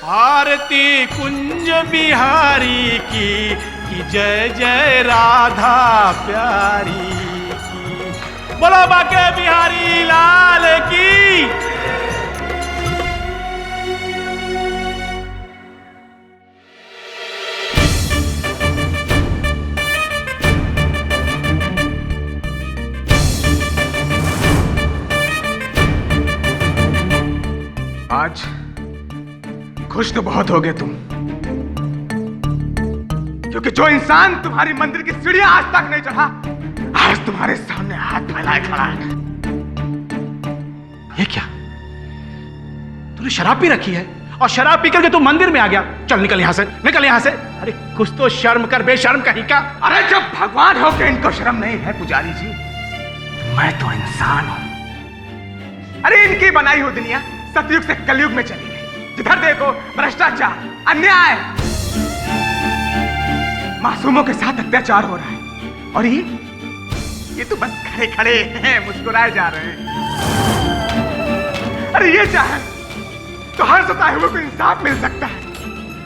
आरती कुंज बिहारी की जय जय राधा प्यारी की। बोलो बाके बिहारी लाल की। आज खुश तो बहुत हो गए तुम, क्योंकि जो इंसान तुम्हारी मंदिर की सीढ़ियां आज तक नहीं चढ़ा, आज तुम्हारे सामने हाथ फैलाए खड़ा है। ये क्या? तूने शराब पी रखी है और शराब पी करके तू मंदिर में आ गया? चल निकल यहां से, निकल यहां से। अरे कुछ तो शर्म कर, बेशर्म कहीं का। अरे जब भगवान हो के इनको शर्म नहीं है पुजारी जी, मैं तो इंसान हूं। अरे इनकी बनाई हुई दुनिया सतयुग से कलयुग में चली गई। जिधर देखो भ्रष्टाचार, अन्याय, मासूमों के साथ अत्याचार हो रहा है। और ये तो बस खड़े खड़े हैं, मुस्कुराए जा रहे हैं। अरे ये चाहे तो हर सताए हुए को इंसाफ मिल सकता है,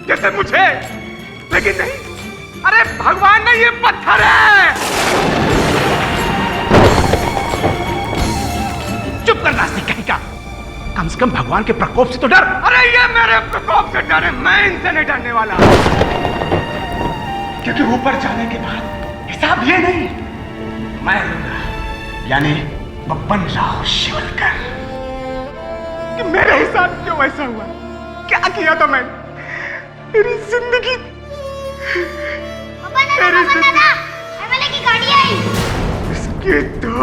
जैसे मुझे, लेकिन नहीं। अरे भगवान ने ये पत्थर है। चुप कर नास्तिक कहीं का। कम से कम भगवान के प्रकोप से तो डर। अरे ये मेरे प्रकोप से डरे, मैं इनसे नहीं डरने वाला। क्योंकि ऊपर जाने के बाद हिसाब ये नहीं, मैं लूंगा। यानी बप्पन राव शिवलकर। कि मेरे हिसाब क्यों ऐसा हुआ? क्या किया था मैं? मेरी जिंदगी, मेरी जिंदगी की गाड़ी आई। इसके तो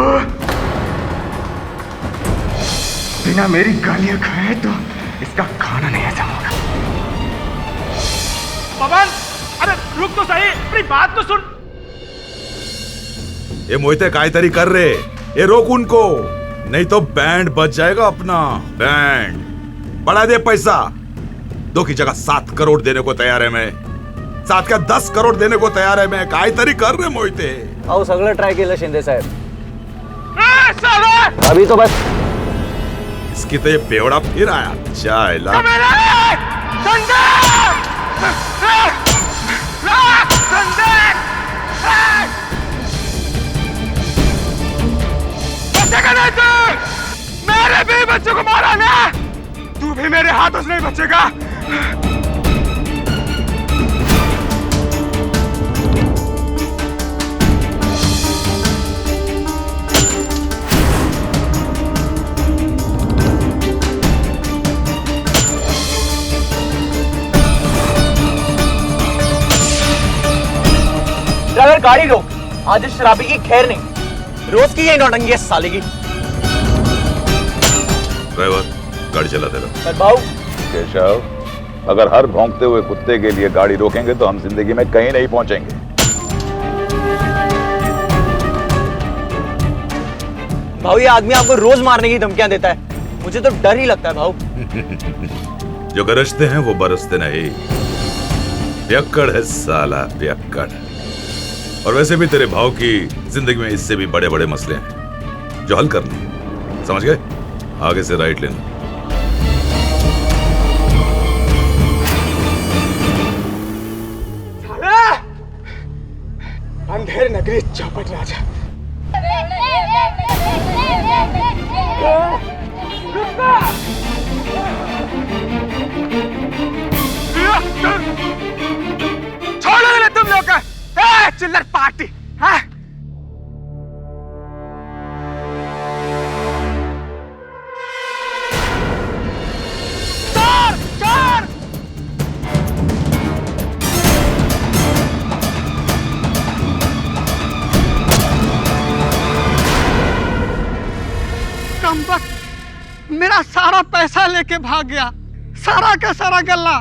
बिना मेरी गालियां खाए तो इसका खाना नहीं हजम होगा। पवन, अरे रुक तो सही, अपनी बात तो सुन। ये मोहिते कायतरी कर रहे, ये रोक उनको, नहीं तो बैंड बच जाएगा अपना। बैंड बढ़ा दे पैसा। 2 की जगह 7 करोड़ देने को तैयार है मैं। 7 का 10 करोड़ देने को तैयार है मैं। कायतरी कर रहे मोहिते। आओ सगळं ट्राय केलं शिंदे साहेब। अभी तो बस इसकी तो ये बेवड़ा फिर आया। चायला मेरे भी बच्चों को मारा ना, तू भी मेरे हाथों से नहीं बचेगा। ड्राइवर गाड़ी रोक, आज इस शराबी की खैर नहीं। रोज की ये नौटंकी है साले की। ड्राइवर गाड़ी चला दे रहा। भाऊ केशव, अगर हर भौंकते हुए कुत्ते के लिए गाड़ी रोकेंगे तो हम जिंदगी में कहीं नहीं पहुंचेंगे। भाऊ ये आदमी आपको रोज मारने की धमकियां देता है, मुझे तो डर ही लगता है भाऊ। जो गरजते हैं वो बरसते नहीं। पियक्कड़ है साला, पियक्कड़। और वैसे भी तेरे भाव की जिंदगी में इससे भी बड़े बड़े मसले हैं जो हल करने, समझ गए? आगे से राइट लेना। अंधेर नगरी चौपट राजा। छोड़ो तुम लोग का चिल्लर पार्टी है। चोर चोर। कमबख्त मेरा सारा पैसा लेके भाग गया, सारा का सारा गल्ला।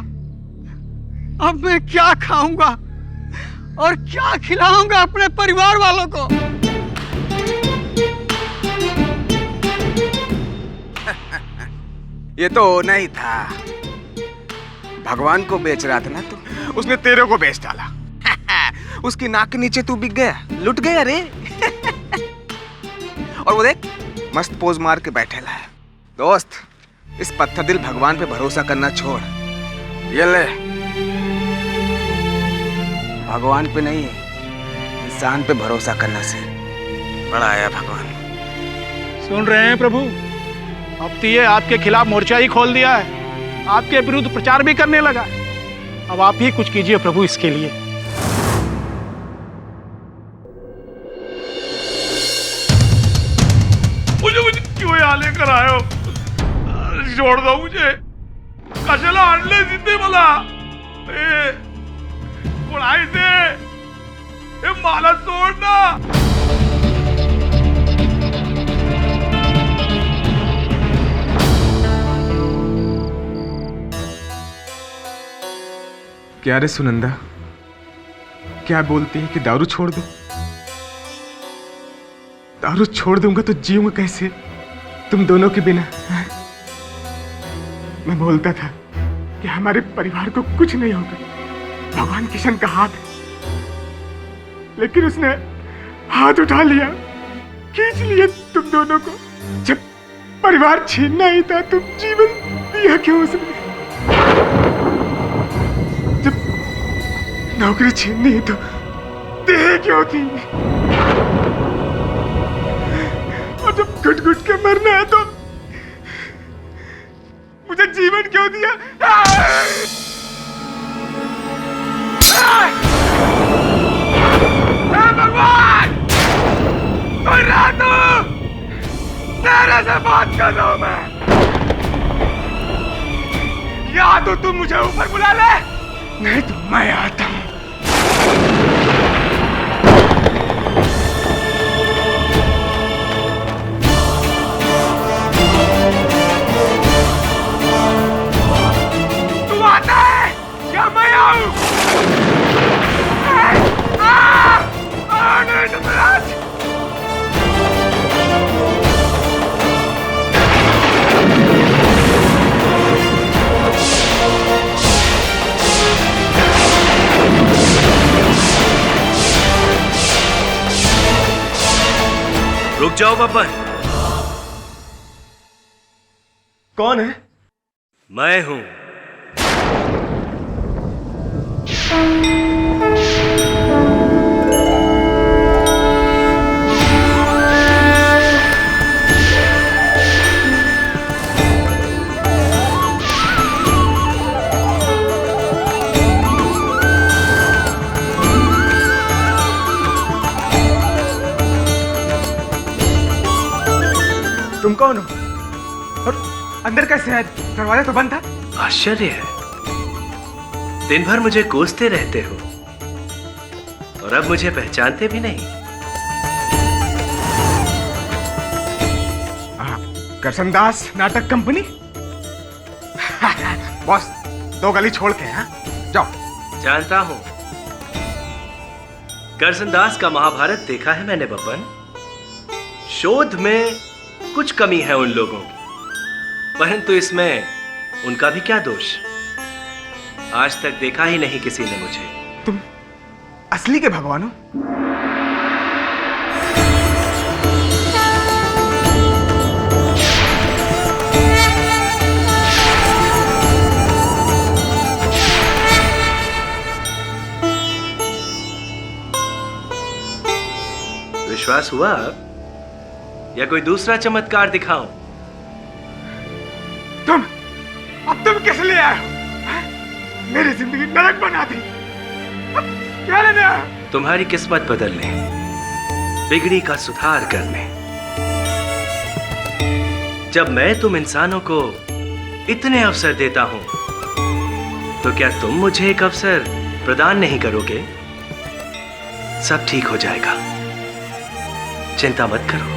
अब मैं क्या खाऊंगा और क्या खिलाऊंगा अपने परिवार वालों को? ये तो होना ही था। भगवान को बेच रहा था ना तू, उसने तेरे को बेच डाला। उसकी नाक के नीचे तू बिक गया, लुट गया रे। और वो देख मस्त पोज मार के बैठे ला है। दोस्त, इस पत्थर दिल भगवान पे भरोसा करना छोड़ ये ले, भगवान पे नहीं इंसान पे भरोसा करना से बड़ा आया भगवान। सुन रहे हैं प्रभु, अब तो ये आपके खिलाफ मोर्चा ही खोल दिया है, आपके विरुद्ध प्रचार भी करने लगा। अब आप ही कुछ कीजिए प्रभु इसके लिए। मुझे क्यों यहाँ लेकर आए हो? छोड़ दो मुझे, कशाला आणले जिथे मला? पळाई दे, हे मला सोड ना। क्या रे सुनंदा, क्या बोलती है कि दारू छोड़ दो? दारू छोड़ दूंगा तो जीऊंगा कैसे तुम दोनों के बिना? मैं बोलता था कि हमारे परिवार को कुछ नहीं होगा, भगवान किशन का हाथ है, लेकिन उसने हाथ उठा लिया, खींच लिया तुम दोनों को। जब परिवार छीनना ही था तो जीवन दिया क्यों उसने? जब नौकरी छीननी ही तो दे क्यों थी? और जब घुट घुट के मरना है तो मुझे जीवन क्यों दिया? भगवान, सुन रहा तू? तेरे से बात कर रहा हूं मैं। या तो तुम मुझे ऊपर बुला ले, नहीं तो मैं आता हूं। तू आता है या मैं आऊं? नहीं तो राज। रुक जाओ बब्बन। कौन है? मैं हूं। तुम कौन हो और अंदर कैसे है? दरवाजा तो बंद था। आश्चर्य है, दिन भर मुझे कोसते रहते हो और अब मुझे पहचानते भी नहीं। करसनदास नाटक कंपनी। बॉस, 2 गली छोड़ के। हाँ, जाओ। जानता हूं, करसनदास का महाभारत देखा है मैंने बब्बन। शोध में कुछ कमी है उन लोगों की, परंतु इसमें उनका भी क्या दोष? आज तक देखा ही नहीं किसी ने मुझे। तुम असली के भगवान हो? विश्वास हुआ या कोई दूसरा चमत्कार दिखाऊं? अब तुम कैसे ले आए हो? मेरी जिंदगी नरक बना दी। अब क्या लेने आए हो? तुम्हारी किस्मत बदलने, बिगड़ी का सुधार करने। जब मैं तुम इंसानों को इतने अवसर देता हूं, तो क्या तुम मुझे एक अवसर प्रदान नहीं करोगे? सब ठीक हो जाएगा, चिंता मत करो।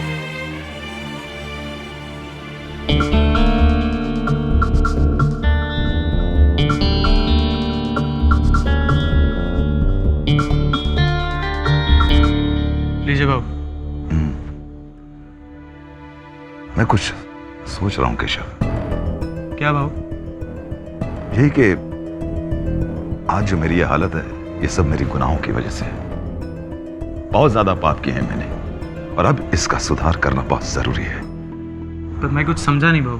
लीजिए बाबू। मैं कुछ सोच रहा हूं केशव। क्या बाबू? यही कि आज जो मेरी ये हालत है, ये सब मेरी गुनाहों की वजह से है। बहुत ज्यादा पाप किए हैं मैंने, और अब इसका सुधार करना बहुत जरूरी है। पर मैं कुछ समझा नहीं बाबू।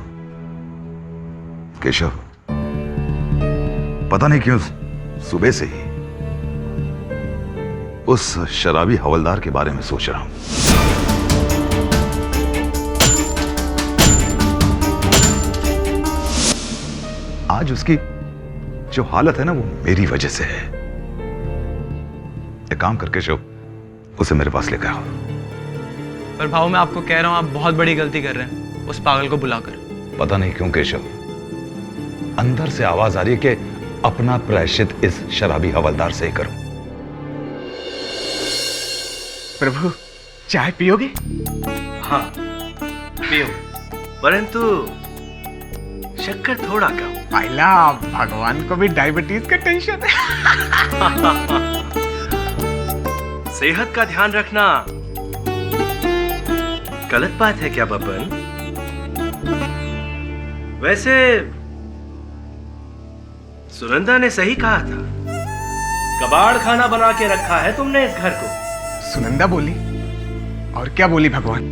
केशव, पता नहीं क्यों सुबह से ही उस शराबी हवलदार के बारे में सोच रहा हूं। आज उसकी जो हालत है ना, वो मेरी वजह से है। एक काम करके शिव, उसे मेरे पास लेकर आओ। पर भाऊ, मैं आपको कह रहा हूं, आप बहुत बड़ी गलती कर रहे हैं उस पागल को बुलाकर। पता नहीं क्यों केशव, अंदर से आवाज आ रही है कि अपना प्रायश्चित इस शराबी हवलदार से ही करूं। प्रभु, चाय पियोगे? हाँ, पियो, परंतु शक्कर थोड़ा कम। पहला भगवान को भी डायबिटीज का टेंशन है। सेहत का ध्यान रखना गलत बात है क्या बब्बन? वैसे सुनंदा ने सही कहा था, कबाड़ खाना बना के रखा है तुमने इस घर को। सुनंदा बोली? और क्या बोली भगवान?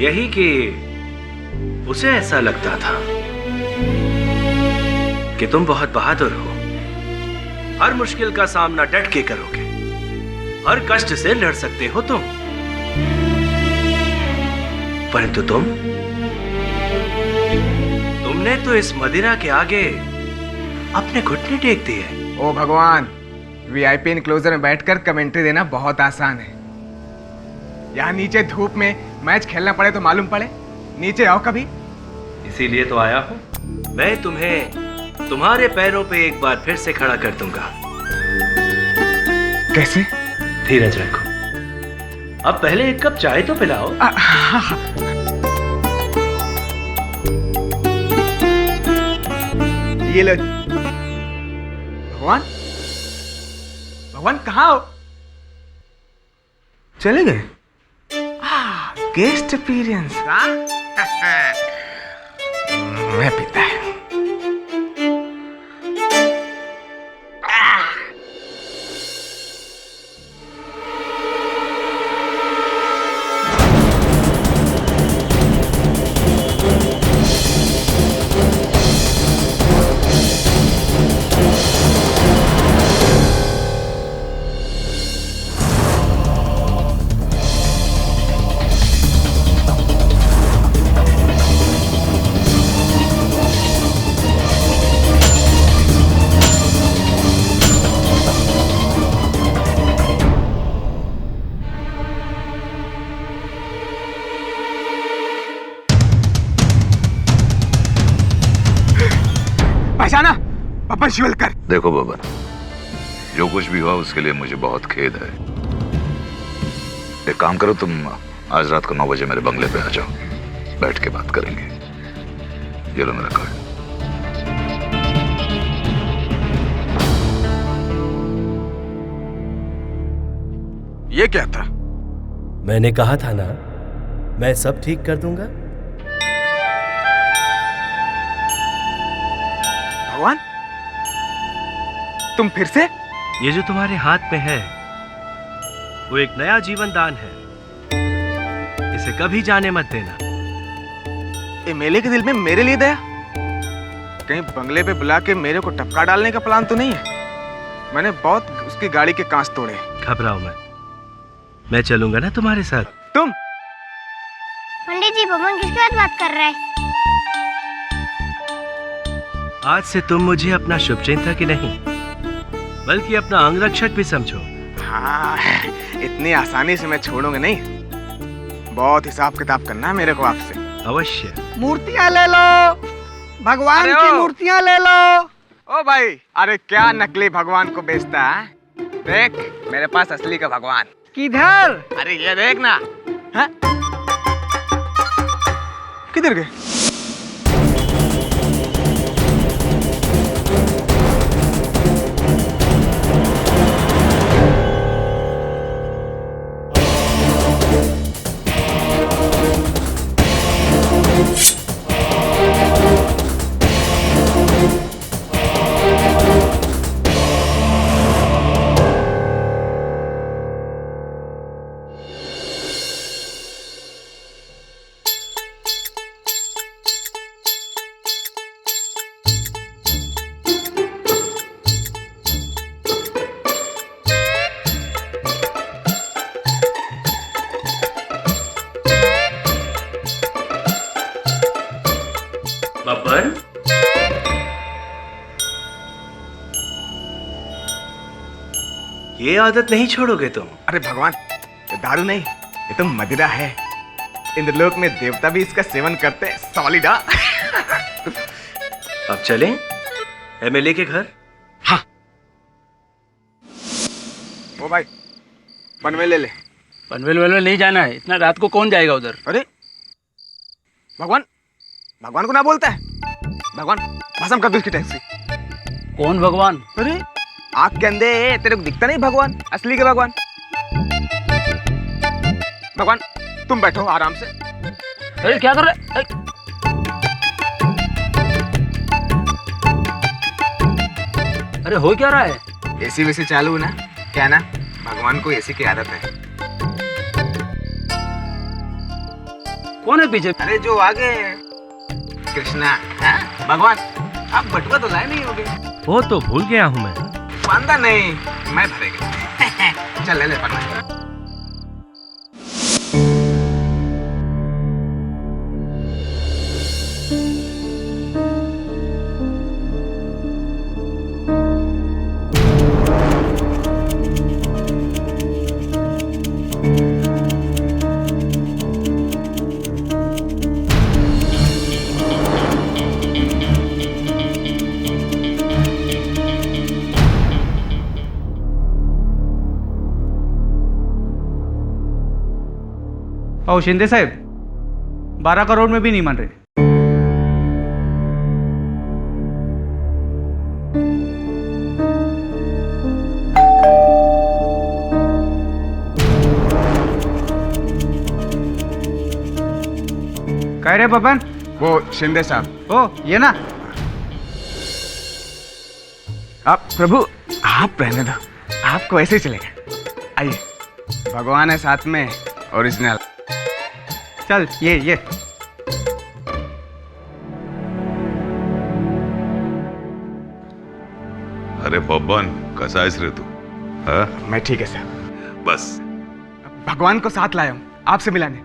यही कि उसे ऐसा लगता था कि तुम बहुत बहादुर हो, हर मुश्किल का सामना डट के करोगे, हर कष्ट से लड़ सकते हो तुम। परंतु तुमने तो इस मदिरा के आगे अपने घुटने टेक दिए। ओ भगवान, वीआईपी इनक्लोजर में बैठकर कमेंट्री देना बहुत आसान है। यहाँ नीचे धूप में मैच खेलना पड़े तो मालूम पड़े। नीचे आओ कभी। इसीलिए तो आया हूं। मैं तुम्हें तुम्हारे पैरों पे एक बार फिर से खड़ा कर दूंगा। कैसे? धीरज रखो, अब पहले एक कप चाय तो पिलाओ। ये लो। भगवान, भगवान कहाँ हो? चले गए? Guest appearance. मैं पीता है। पहचाना? बब्बन शिवलकर। देखो बब्बन, जो कुछ भी हुआ उसके लिए मुझे बहुत खेद है। एक काम करो, तुम आज रात को 9 बजे मेरे बंगले पे आ जाओ, बैठ के बात करेंगे। ये लो मेरा कार्ड। ये क्या था? मैंने कहा था ना, मैं सब ठीक कर दूंगा। भगवान, तुम फिर से? ये जो तुम्हारे हाथ में है वो एक नया जीवन दान है, इसे कभी जाने मत देना। एमएलए के दिल में मेरे लिए दया? कहीं बंगले पे बुला के मेरे को टपका डालने का प्लान तो नहीं है? मैंने बहुत उसकी गाड़ी के कांच तोड़े। घबराओ मत, मैं चलूंगा ना तुम्हारे साथ। तुम? पंडित जी, बब्बन किसके साथ बात कर रहा है? आज से तुम मुझे अपना शुभचिंतक ही नहीं बल्कि अपना अंगरक्षक भी समझो। हाँ, इतनी आसानी से मैं छोड़ूंगा नहीं। बहुत हिसाब किताब करना है मेरे को आपसे। अवश्य। मूर्तियां ले लो, भगवान की मूर्तियां ले लो। ओ भाई, अरे क्या नकली भगवान को बेचता है? देख, मेरे पास असली का भगवान। किधर? अरे ये देख ना। हाँ? किधर गए? ये आदत नहीं छोड़ोगे तुम? अरे भगवान, ये दारू नहीं, ये तो मदिरा है। इंद्रलोक में देवता भी इसका सेवन करते हैं। सॉलिडा। अब चलें एमएलए के घर? हाँ। ओ भाई, पनवेल ले ले। पनवेल नहीं जाना है, इतना रात को कौन जाएगा उधर? अरे भगवान, भगवान को ना बोलता है। भगवान, भस्म कर दो इसकी टैक्सी। कौन भगवान? अरे आँख के अंधे तेरे को दिखता नहीं भगवान, असली के भगवान। भगवान तुम बैठो आराम से। अरे क्या कर रहे? अरे हो क्या रहा है? एसी वैसे चालू ना, क्या ना, भगवान को एसी की आदत है। कौन है पीछे? अरे जो आगे कृष्णा। भगवान आप बटुआ तो लाए नहीं होगे? वो तो भूल गया हूँ मैं। वांदा नहीं, मैं भरेगा। चल ले ले पन्ना। और शिंदे साहब 12 करोड़ में भी नहीं मान रहे। कह रहे बबन? वो शिंदे साहब। ओ ये ना। आप प्रभु, आप रहने दो, आपको ऐसे ही चलेगा। आइए, भगवान है साथ में, ओरिजिनल। चल ये अरे बब्बन, कसा आहेस रे तू? हाँ? मैं ठीक है साहब। बस भगवान को साथ लाया हूँ आपसे मिलाने।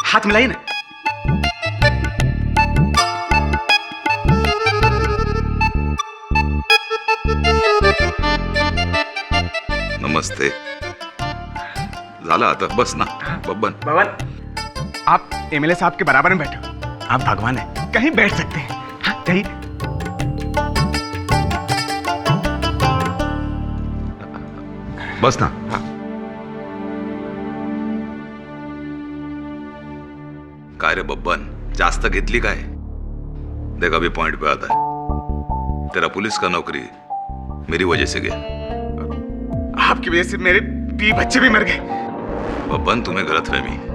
हाथ मिलाइए ना। नमस्ते। झाला आता, बस ना बब्बन। भगवान, आप एमएलए साहब के बराबर में बैठो। आप भगवान हैं, कहीं बैठ सकते हैं। हाँ, कहीं। बस ना। हाँ। काय रे बब्बन, जास्त घेतली काय? देख अभी पॉइंट पे आता है। तेरा पुलिस का नौकरी मेरी वजह से गया। आपकी वजह से मेरे 20 बच्चे भी मर गए। बब्बन तुम्हें गलतफहमी।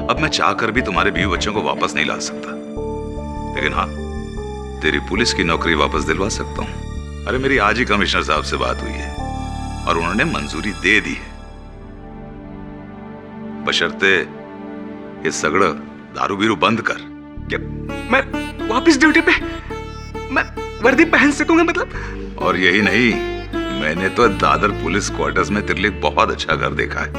अब मैं चाहकर भी तुम्हारे 20 बच्चों को वापस नहीं ला सकता, लेकिन हाँ, तेरी पुलिस की नौकरी वापस दिलवा सकता हूँ। अरे मेरी आज ही कमिश्नर साहब से बात हुई है और उन्होंने मंजूरी दे दी है, बशर्ते ये सगड़ा दारू बीरू बंद कर। क्या मैं वापस ड्यूटी पे, मैं वर्दी पहन सकूंगा मतलब? और यही नहीं, मैंने तो दादर पुलिस क्वार्टर्स में तेरे लिए बहुत अच्छा घर देखा है।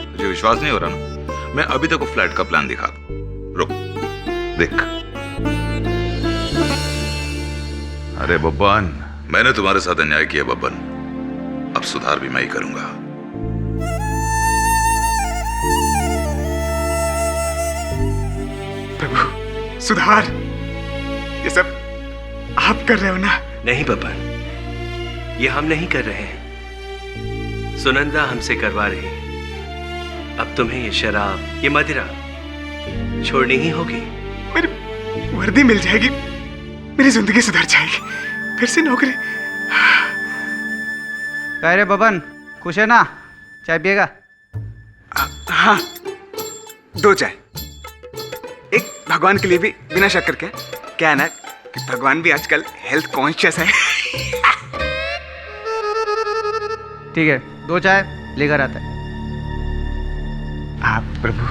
तुझे विश्वास नहीं हो रहा ना? मैं अभी तक फ्लैट का प्लान दिखा दूं। रुक देख। अरे बब्बन, मैंने तुम्हारे साथ अन्याय किया बब्बन, अब सुधार भी मैं ही करूंगा। प्रभु, सुधार ये सब आप कर रहे हो ना? नहीं बब्बन, ये हम नहीं कर रहे हैं, सुनंदा हमसे करवा रही है। अब तुम्हें ये शराब, ये मदिरा छोड़नी ही होगी। मेरी वर्दी मिल जाएगी, मेरी जिंदगी सुधर जाएगी, फिर से नौकरी। कह रहे बबन, खुश है ना? चाय पिएगा? हाँ, 2 चाय। एक भगवान के लिए भी बिना शक्कर के। क्या है ना कि भगवान भी आजकल हेल्थ कॉन्शियस है। ठीक है, 2 चाय लेकर आता है। आप प्रभु,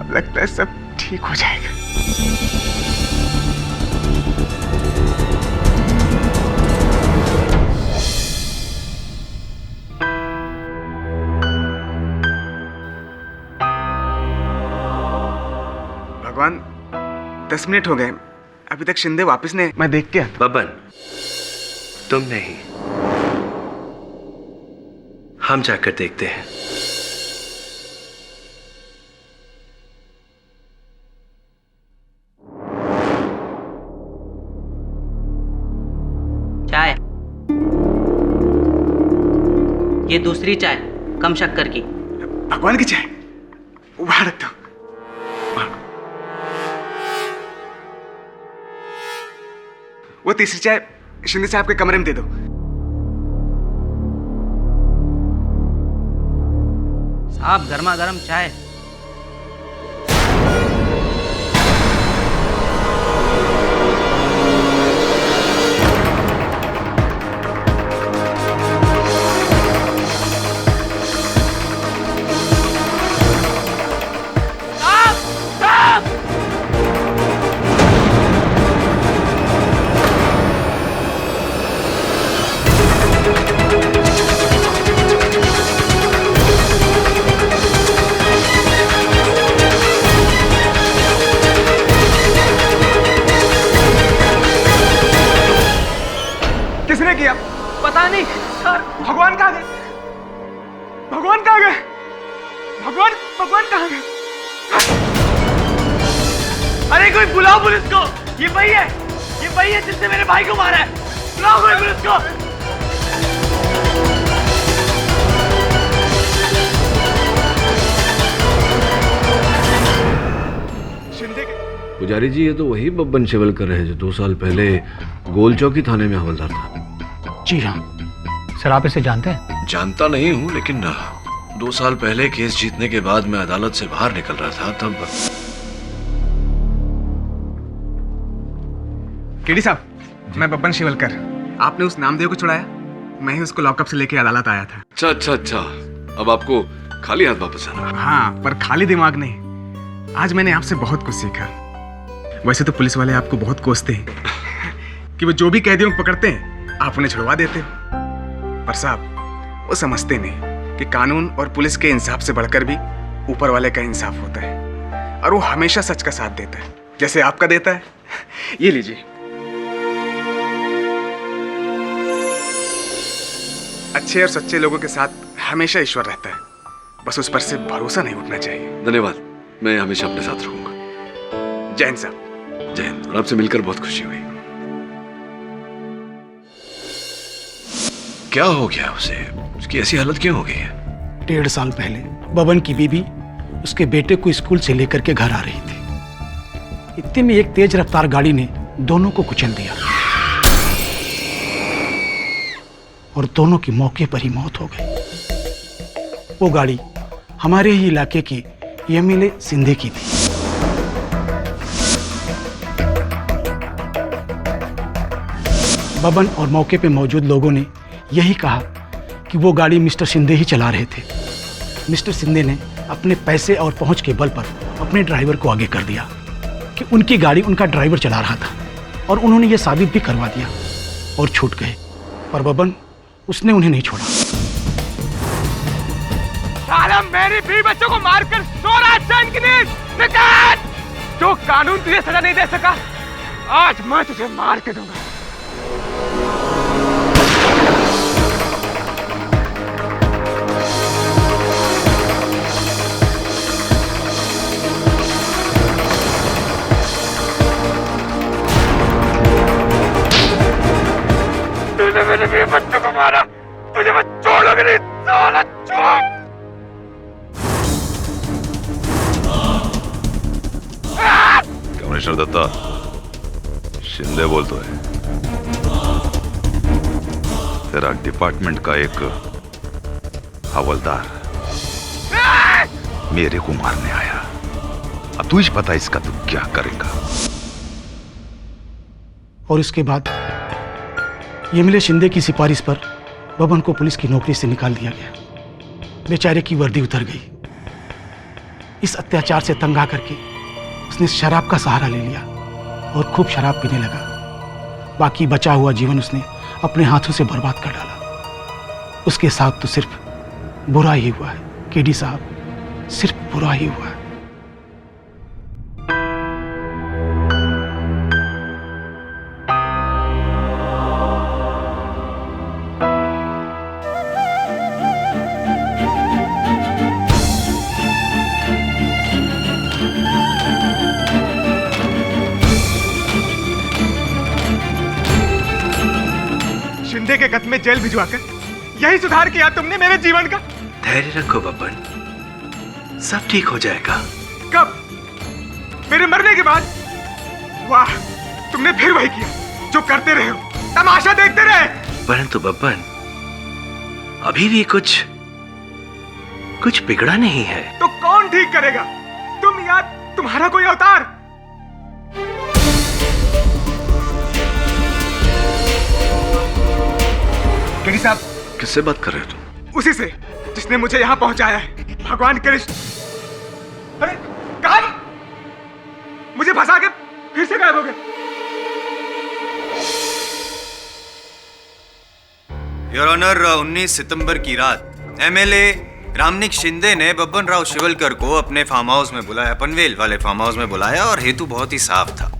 अब लगता है सब ठीक हो जाएगा। भगवान, 10 मिनट हो गए, अभी तक शिंदे वापस नहीं। मैं देख के आता। बब्बन, तुम नहीं, हम जाकर देखते हैं। चाय, ये दूसरी चाय कम शक्कर की। भगवान की चाय वहां रख दो। वो तीसरी चाय शिंदे साहब के कमरे में दे दो। साहब, गर्मा गर्म चाय। किसने किया? पता नहीं सर। भगवान कहाँ गए? भगवान कहाँ गए? भगवान भगवान कहाँ गए? अरे कोई बुलाओ पुलिस को। ये वही है जिसने मेरे भाई को मारा है। बुलाओ कोई पुलिस को। शिंदे के पुजारी जी, ये तो वही बब्बन शिवलकर है जो 2 साल पहले गोल चौकी थाने में हवलदार था। जी हाँ सर, आप इसे जानते हैं? जानता नहीं हूँ, लेकिन 2 साल पहले केस जीतने के बाद मैं अदालत से बाहर निकल रहा था, तब केडी साहब, मैं बब्बन शिवलकर। आपने उस नामदेव को छुड़ाया, मैं ही उसको लॉकअप से लेके अदालत आया था। अच्छा। अब आपको खाली हाथ वापस आना। हाँ, पर खाली दिमाग नहीं। आज मैंने आपसे बहुत कुछ सीखा। वैसे तो पुलिस वाले आपको बहुत कोसते हैं कि वो जो भी कैदियों को पकड़ते हैं आप उन्हें छुड़वा देते हो, पर साहब वो समझते नहीं कि कानून और पुलिस के इंसाफ से बढ़कर भी ऊपर वाले का इंसाफ होता है, और वो हमेशा सच का साथ देता है, जैसे आपका देता है। ये लीजिए। अच्छे और सच्चे लोगों के साथ हमेशा ईश्वर रहता है, बस उस पर से भरोसा नहीं उठना चाहिए। धन्यवाद, मैं हमेशा अपने साथ रहूंगा। जय हिंद साहब। जय हिंद। और आपसे मिलकर बहुत खुशी हुई। क्या हो गया उसे? उसकी ऐसी हालत क्यों हो गई है? 1.5 साल पहले बबन की बीबी उसके बेटे को स्कूल से लेकर के घर आ रही थी। इतने में एक तेज रफ्तार गाड़ी ने दोनों को कुचल दिया और दोनों की मौके पर ही मौत हो गई। वो गाड़ी हमारे ही इलाके की एमएलए सिंधे की थी। बबन और मौके पे मौजूद लोगों ने यही कहा कि वो गाड़ी मिस्टर सिंधे ही चला रहे थे। मिस्टर सिंधे ने अपने पैसे और पहुंच के बल पर अपने ड्राइवर को आगे कर दिया कि उनकी गाड़ी उनका ड्राइवर चला रहा था, और उन्होंने ये साबित भी करवा दिया और छूट गए। पर बबन, उसने उन्हें नहीं छोड़ा। साला मेरी बीवी बच्चों को मारकर सो रहा चैन की नींद। निकाल! जो कानून तुझे सजा नहीं दे सका, आज मैं तुझे मार के दूंगा। तूने मेरे बीवी बच्चों को मारा, तुझे मैं छोड़ूंगा नहीं, साला चोर! कमिश्नर दत्ता, शिंदे बोल तो है। तेरा डिपार्टमेंट का एक हवलदार मेरे को मारने आया। अब तू ही पता इसका तू क्या करेगा। और इसके बाद एमएलए शिंदे की सिफारिश पर बबन को पुलिस की नौकरी से निकाल दिया गया। बेचारे की वर्दी उतर गई। इस अत्याचार से तंग आकर के उसने शराब का सहारा ले लिया और खूब शराब पीने लगा। बाकी बचा हुआ जीवन उसने अपने हाथों से बर्बाद कर डाला। उसके साथ तो सिर्फ बुरा ही हुआ है केडी साहब, सिर्फ बुरा ही हुआ है। शिंदे के कत्ल में जेल भिजवाकर यही सुधार किया तुमने मेरे जीवन का। धैर्य रखो बब्बन, सब ठीक हो जाएगा। कब? मेरे मरने के बाद? वाह, तुमने फिर वही किया जो करते रहे हो, तमाशा देखते रहे। परंतु बब्बन, अभी भी कुछ बिगड़ा नहीं है। तो कौन ठीक करेगा? तुम या तुम्हारा कोई अवतार? केडी साहब, किससे बात कर रहे हो तुम? उसी से जिसने मुझे यहां पहुंचाया है, भगवान कृष्ण। अरे कहां? मुझे फंसा के फिर से गायब हो गए। योर ऑनर, 19 सितंबर की रात एमएलए रामनिक शिंदे ने बब्बन राव शिवलकर को अपने फार्म हाउस में बुलाया, पनवेल वाले फार्म हाउस में बुलाया, और हेतु बहुत ही साफ था।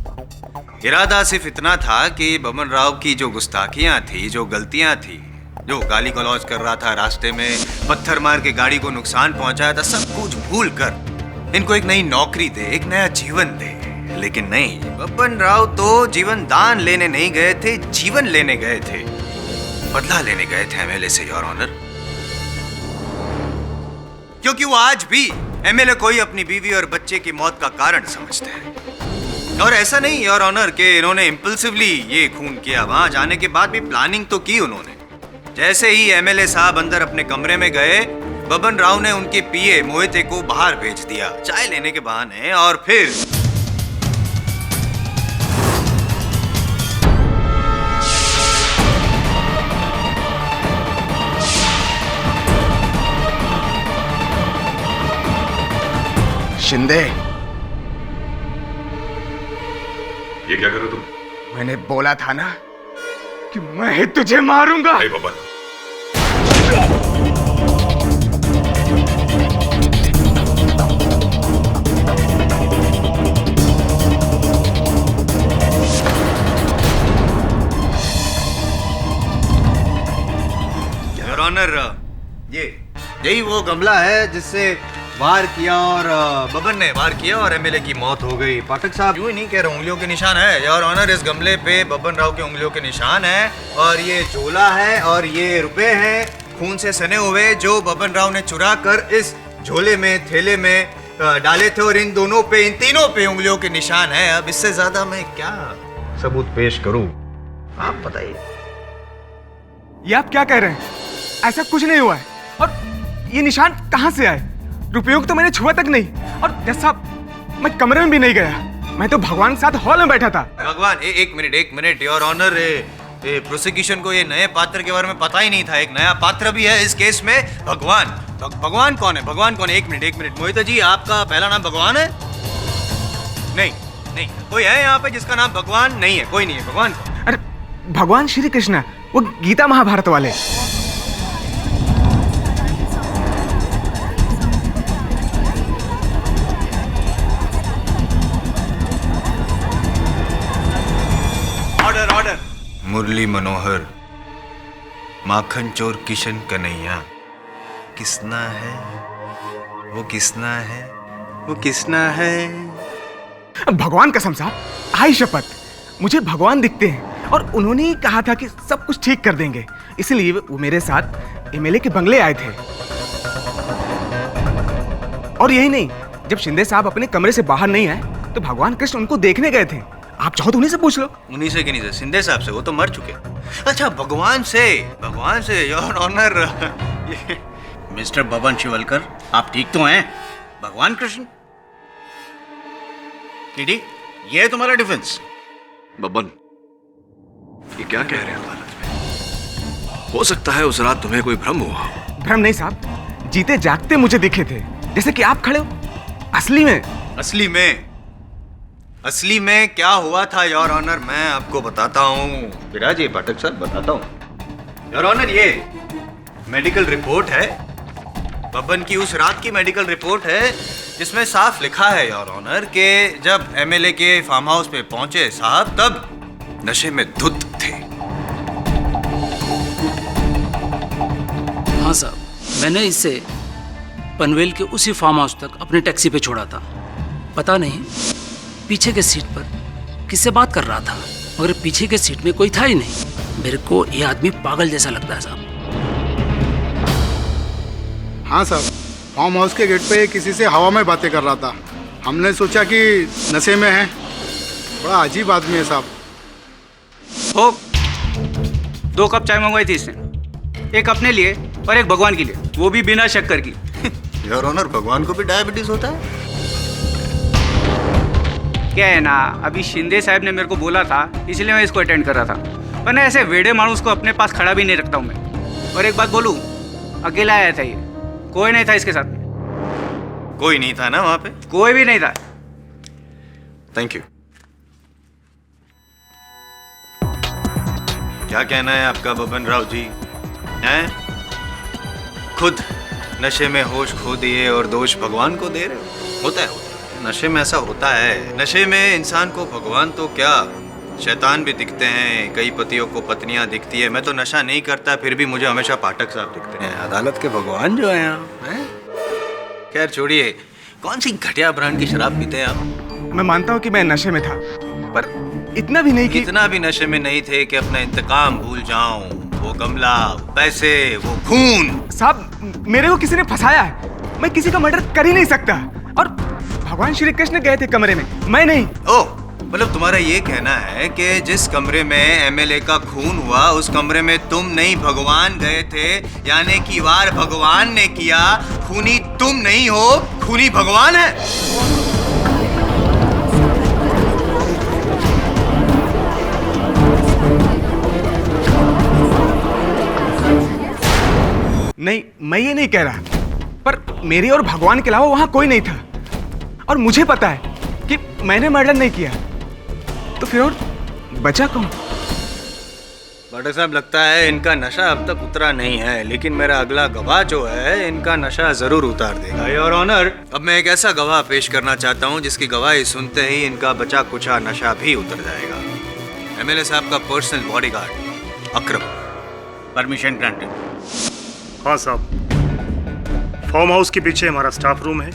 इरादा सिर्फ इतना था कि बब्बन राव की जो गुस्ताखियां थी, जो गलतियां थी, जो गाली गलौज कर रहा था, रास्ते में पत्थर मार के गाड़ी को नुकसान पहुंचाया था, सब कुछ भूल कर इनको एक नई नौकरी दे, एक नया जीवन दे। लेकिन नहीं, बब्बन राव तो जीवन दान लेने नहीं गए थे, जीवन लेने गए थे, बदला लेने गए थे एमएलए से, योर ऑनर। क्योंकि वो आज भी एमएलए को ही अपनी बीवी और बच्चे की मौत का कारण समझते हैं। और ऐसा नहीं योर ऑनर कि इन्होंने इंपल्सिवली ये खून किया, वहां जाने के बाद भी प्लानिंग तो की उन्होंने। जैसे ही एमएलए साहब अंदर अपने कमरे में गए, बब्बन राव ने उनके पीए मोहिते को बाहर भेज दिया चाय लेने के बहाने, और फिर शिंदे, ये क्या करो तुम? मैंने बोला था ना कि मैं ही तुझे मारूंगा। नहीं बब्बन, योर ऑनर, यही वो गमला है जिससे वार किया, और बब्बन ने वार किया और एमएलए की मौत हो गई। पाठक साहब, यूं ही नहीं कह रहा, उंगलियों के निशान है योर ऑनर। इस गमले पे बब्बन राव के उंगलियों के निशान है, और ये झोला है, और ये रुपए हैं खून से सने हुए जो बब्बन राव ने चुरा कर इस झोले में, थैले में डाले थे, और इन दोनों पे, इन तीनों पे उंगलियों के निशान है। अब इससे ज्यादा मैं क्या सबूत पेश करूं, आप बताइए। ये आप क्या कह रहे हैं? ऐसा कुछ नहीं हुआ है। और ये निशान कहां से आए? रुपयों को तो मैंने छुआ तक नहीं, और जैसा मैं कमरे में भी नहीं गया, मैं तो भगवान के साथ हॉल में बैठा था। भगवान, एक मिनट योर ऑनर, प्रोसिक्यूशन को ये नए पात्र के बारे में पता ही नहीं था। एक नया पात्र भी है इस केस में, भगवान। भगवान कौन है? भगवान कौन है? एक मिनट मोहिता जी, आपका पहला नाम भगवान है? नहीं, कोई है यहाँ पे जिसका नाम भगवान? नहीं है, कोई नहीं है। भगवान कौन? अरे भगवान श्री कृष्ण, वो गीता महाभारत वाले। ऑर्डर। मुरली मनोहर, माखन चोर किशन कन्हैया, किसना है वो? किसना है वो? किसना है? भगवान कसम साहब, आई शपथ, मुझे भगवान दिखते हैं, और उन्होंने ही कहा था कि सब कुछ ठीक कर देंगे, इसलिए वो मेरे साथ एमएलए के बंगले आए थे। और यही नहीं, जब शिंदे साहब अपने कमरे से बाहर नहीं आए तो भगवान कृष्ण उनको देखने गए थे। आप चाहो तो उन्हीं से पूछ लो। उन्हीं से कि नहीं से? शिंदे साहब से? वो तो मर चुके। अच्छा, भगवान से your honour. Mister Babban Shivalkar, आप ठीक तो हैं? भगवान कृष्ण किडी, ये है तुम्हारा डिफेंस? बब्बन, ये क्या कह रहे हो अदालत में? हो सकता है उस रात तुम्हें कोई भ्रम हुआ हो। भ्रम नहीं साहब, जीते जागते मुझे दिखे थे, जैसे कि आप खड़े हो। असली में क्या हुआ था योर ऑनर, मैं आपको बताता हूँ। विराज, पाठक साहब, बताता हूँ योर ऑनर। ये मेडिकल रिपोर्ट है, बब्बन की उस रात की मेडिकल रिपोर्ट है, जिसमें साफ लिखा है योर ऑनर कि जब एमएलए के फार्म हाउस पे पहुंचे साहब, तब नशे में धुत थे। हाँ साहब, मैंने इसे पनवेल के उसी फार्म हाउस तक अपने टैक्सी पे छोड़ा था। पता नहीं पीछे के सीट पर किससे बात कर रहा था, मगर पीछे के सीट में कोई था ही नहीं। मेरे को ये आदमी पागल जैसा लगता है साहब। हाँ साहब, फार्म हाउस के गेट पे किसी से हवा में बातें कर रहा था। हमने सोचा कि नशे में है। बड़ा अजीब आदमी है साहब। हो 2 कप चाय मंगवाई थी इसने, एक अपने लिए और एक भगवान के लिए, वो भी बिना शक्कर की। योर ऑनर, भगवान को भी डायबिटीज होता है? क्या है ना, अभी शिंदे साहब ने मेरे को बोला था, इसलिए मैं इसको अटेंड कर रहा था, वरना ऐसे वेड़े मानुस को अपने पास खड़ा भी नहीं रखता हूँ मैं। और एक बात बोलूँ, अकेला आया था ये, कोई नहीं था इसके साथ में। कोई नहीं था ना वहाँ पे? कोई भी नहीं था। Thank you. क्या कहना है आपका बबन राव जी? हैं? खुद नशे में होश खो दिए और दोष भगवान को दे रहे हो? होता है, नशे में ऐसा होता है। नशे में इंसान को भगवान तो क्या, शैतान भी दिखते हैं, कई पतियों को पत्नियां दिखती है। मैं तो नशा नहीं करता, फिर भी मुझे हमेशा पाठक साहब दिखते हैं, अदालत के भगवान जो हैं आप। खैर छोड़िए, कौन सी घटिया ब्रांड की शराब पीते हैं आप? मैं मानता हूँ कि मैं नशे में था, पर इतना भी नहीं कि... इतना भी नशे में नहीं थे कि अपना इंतकाम भूल जाऊं। वो गमला, वो पैसे, वो खून। साहब, मेरे को किसी ने फंसाया है, मैं किसी का मर्डर कर ही नहीं सकता। और भगवान श्री कृष्ण गए थे कमरे में, मैं नहीं। ओ, मतलब तुम्हारा ये कहना है कि जिस कमरे में एमएलए का खून हुआ, उस कमरे में तुम नहीं भगवान गए थे, यानी कि वार भगवान ने किया, खूनी तुम नहीं हो, खूनी भगवान है। नहीं, मैं ये नहीं कह रहा, पर मेरे और भगवान के अलावा वहां कोई नहीं था, और मुझे पता है कि मैंने मर्डर नहीं किया, तो फिर और बचा कौन? पाठक साहब, लगता है इनका नशा अब तक उतरा नहीं है, लेकिन मेरा अगला गवाह जो है इनका नशा जरूर उतार देगा। योर ऑनर, अब मैं एक ऐसा गवाह पेश करना चाहता हूँ जिसकी गवाही सुनते ही इनका बचा कुचा नशा भी उतर जाएगा। एमएलए साहब का personal bodyguard Akram. Permission granted. हाँ साहब, फार्म हाउस के पीछे हमारा स्टाफ रूम है,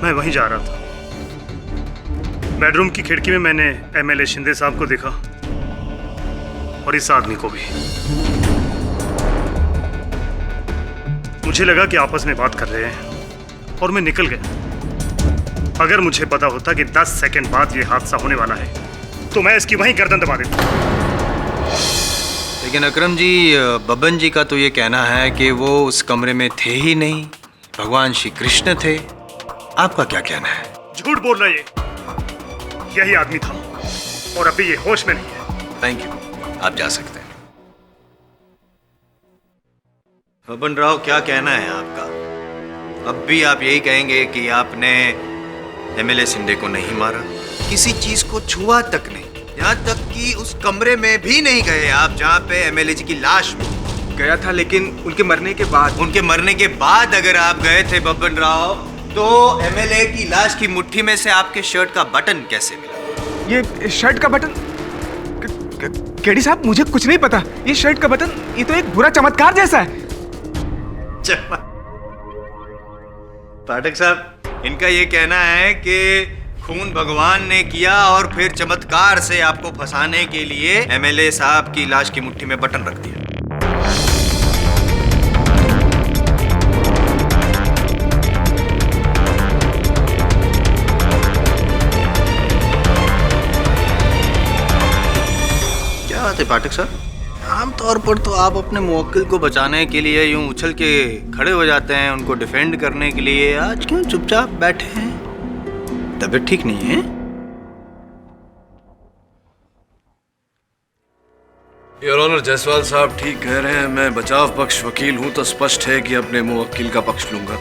मैं वहीं जा रहा था। बेडरूम की खिड़की में मैंने एमएलए शिंदे साहब को देखा और इस आदमी को भी। मुझे लगा कि आपस में बात कर रहे हैं और मैं निकल गया। अगर मुझे पता होता कि 10 सेकंड बाद ये हादसा होने वाला है तो मैं इसकी वहीं गर्दन दबा देता। लेकिन अकरम जी, बबन जी का तो ये कहना है कि वो उस कमरे में थे ही नहीं, भगवान श्री कृष्ण थे। आपका क्या कहना है? झूठ बोल रहा है, यही आदमी था और अभी ये होश में नहीं है। थैंक यू, आप जा सकते हैं। बबन राव, क्या कहना है आपका? अब भी आप यही कहेंगे कि आपने एमएलए शिंदे को नहीं मारा, किसी चीज को छुआ तक नहीं, यहाँ तक कि उस कमरे में भी नहीं गए आप जहाँ पे एमएलए जी की लाश गया था, लेकिन उनके मरने के बाद। उनके मरने के बाद अगर आप गए थे बबन राव, तो एमएलए की लाश की मुट्ठी में से आपके शर्ट का बटन कैसे मिला? ये शर्ट का बटन? केडी साहब, मुझे कुछ नहीं पता। ये शर्ट का बटन, ये तो एक बुरा चमत्कार जैसा है। पाठक साहब, इनका ये कहना है कि खून भगवान ने किया और फिर चमत्कार से आपको फंसाने के लिए एमएलए साहब की लाश की मुट्ठी में बटन रख दिया। क्या बात है पाठक साहब? आमतौर पर तो आप अपने मुवक्किल को बचाने के लिए यूं उछल के खड़े हो जाते हैं, उनको डिफेंड करने के लिए। आज क्यों चुपचाप बैठे हैं? तबीयत ठीक नहीं है? योर ऑनर, जायसवाल साहब ठीक कह रहे हैं। मैं बचाव पक्ष वकील हूं तो स्पष्ट है कि अपने मुवक्किल का पक्ष लूंगा,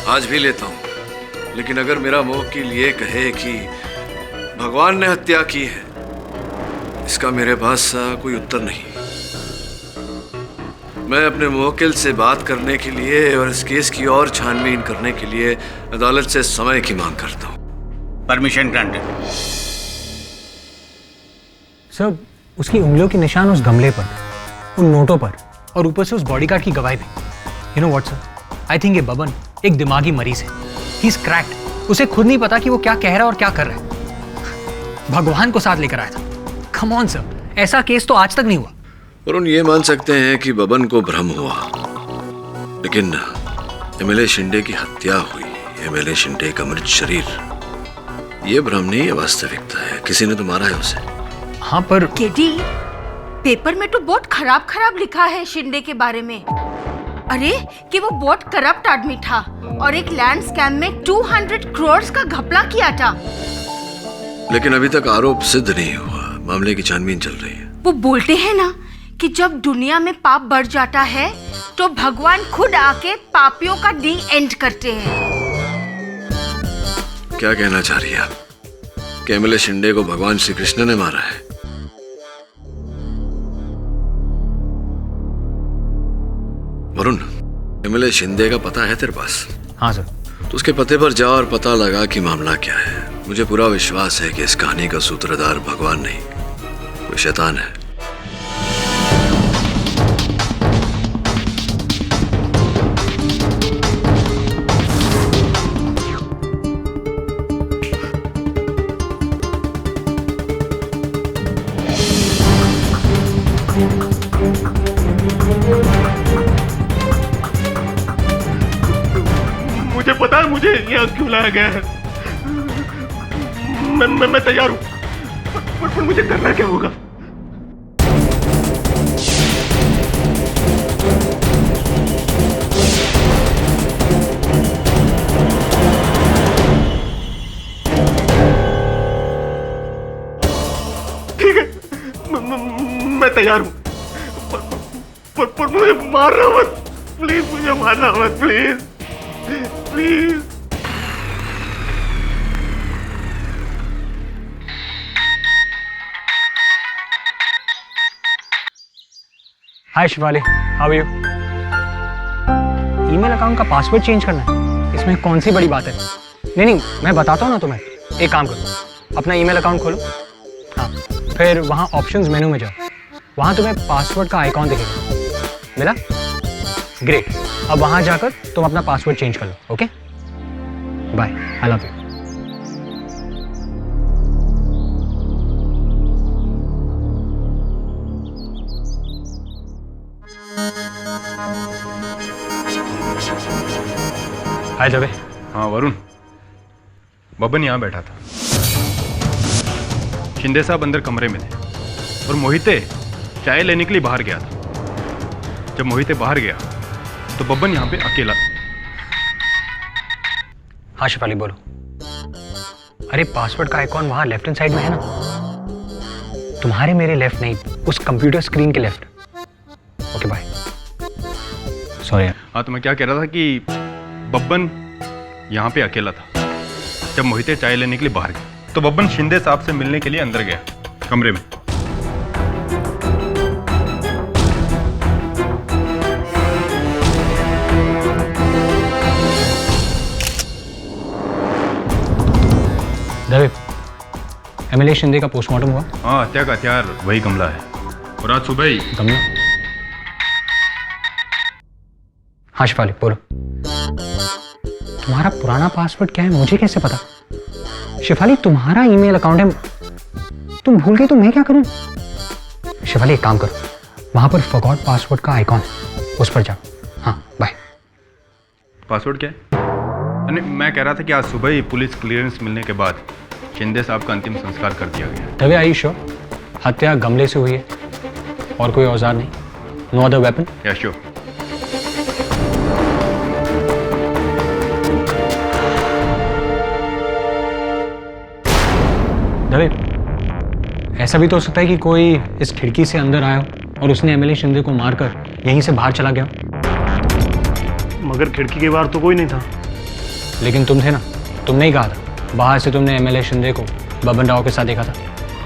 आज भी लेता हूं। लेकिन अगर मेरा मुवक्किल ये कहे कि भगवान ने हत्या की है, इसका मेरे पास कोई उत्तर नहीं। मैं अपने मुवक्किल से बात करने के लिए और इस केस की और छानबीन करने के लिए अदालत से समय की मांग करता हूं। Permission granted. सर, उसकी उंगलियों के निशान उस गमले पर, उन नोटों पर, और ऊपर से उस बॉडीगार्ड की गवाही भी। You know what sir, I think ये बबन एक दिमागी मरीज है। He is cracked. उसे खुद नहीं पता कि वो क्या कह रहा है और क्या कर रहा है। भगवान को साथ लेकर आया था। कम ऑन सर, ऐसा केस तो आज तक नहीं हुआ। वरुण, ये मान सकते हैं कि बबन को भ्रम हुआ, लेकिन एमएलए शिंदे की हत्या हुई, एमएलए शिंदे का मृत शरीर, ये भ्रम नहीं, ये वास्तविकता है। किसी ने तो मारा है उसे। हाँ पर केडी, पेपर में तो बहुत खराब खराब लिखा है शिंदे के बारे में। अरे कि वो बहुत करप्ट आदमी था और एक लैंड स्कैम में 200 करोड़ का घपला किया था। लेकिन अभी तक आरोप सिद्ध नहीं हुआ, मामले की छानबीन चल रही है। वो बोलते हैं ना कि जब दुनिया में पाप बढ़ जाता है तो भगवान खुद आके पापियों का डी एंड करते हैं। क्या कहना चाह रही है आप? कि एमएलए शिंदे को भगवान श्री कृष्ण ने मारा है? वरुण, एमएलए शिंदे का पता है तेरे पास? हाँ सर। तो उसके पते पर जा और पता लगा कि मामला क्या है। मुझे पूरा विश्वास है कि इस कहानी का सूत्रधार भगवान नहीं, कोई शैतान है। मुझे पता है मुझे यहाँ क्यों लाया गया है। मैं तैयार हूँ, पर मुझे करना क्या होगा? ठीक है, मैं तैयार हूँ, पर मुझे मारना मत प्लीज, मुझे मारना मत please please. Hi Shivali, how are you? Email account का पासवर्ड चेंज करना है, इसमें कौन सी बड़ी बात है? नहीं, मैं बताता हूँ ना तुम्हें। एक काम करो, अपना ईमेल अकाउंट खोलो, हाँ, फिर वहाँ ऑप्शंस मेनू में जाओ, वहाँ तुम्हें पासवर्ड का आइकॉन दिखेगा। मिला? ग्रेट। अब वहाँ जाकर तुम अपना पासवर्ड चेंज कर लो। Okay, bye, I love you. Hi जबे। हाँ वरुण, बबन यहाँ बैठा था, शिंदे साहब अंदर कमरे में थे और मोहिते चाय लेने के लिए बाहर गया था। जब मोहिते बाहर गया तो बबन यहाँ पे अकेला। हाँ शिफाली बोलो। अरे पासवर्ड का आइकॉन वहाँ लेफ्ट हैंड साइड में है ना, तुम्हारे मेरे लेफ्ट नहीं, उस कंप्यूटर स्क्रीन के लेफ्ट। Okay bye. सॉरी। हाँ तो मैं क्या कह रहा था कि बब्बन यहाँ पे अकेला था जब मोहिते चाय लेने के लिए बाहर गया, तो बब्बन शिंदे साहब से मिलने के लिए अंदर गया कमरे में। दवे, एमएलए शिंदे का पोस्टमार्टम हुआ? हाँ, हत्या का हथियार वही गमला है और आज सुबह ही। गमला? हाँ शिफाली बोलो। तुम्हारा पुराना पासवर्ड क्या है मुझे कैसे पता? शिफाली तुम्हारा ईमेल अकाउंट है, तुम भूल गए तो मैं क्या करूं? शिफाली एक काम करो, वहां पर फॉरगॉट पासवर्ड का आइकॉन है, उस पर जाओ। हाँ बाय। पासवर्ड क्या है? मैं कह रहा था कि आज सुबह ही पुलिस क्लियरेंस मिलने के बाद शिंदे साहब का अंतिम संस्कार कर दिया गया। तभी आई श्योर? हत्या गमले से हुई है और कोई औजार नहीं? No other weapon? या श्योर। दवे, ऐसा भी तो हो सकता है कि कोई इस खिड़की से अंदर आया और उसने एमएलए शिंदे को मारकर यहीं से बाहर चला गया। मगर खिड़की के बाहर तो कोई नहीं था। लेकिन तुम थे ना, तुमने ही कहा था बाहर से तुमने एमएलए शिंदे को बबन राव के साथ देखा था।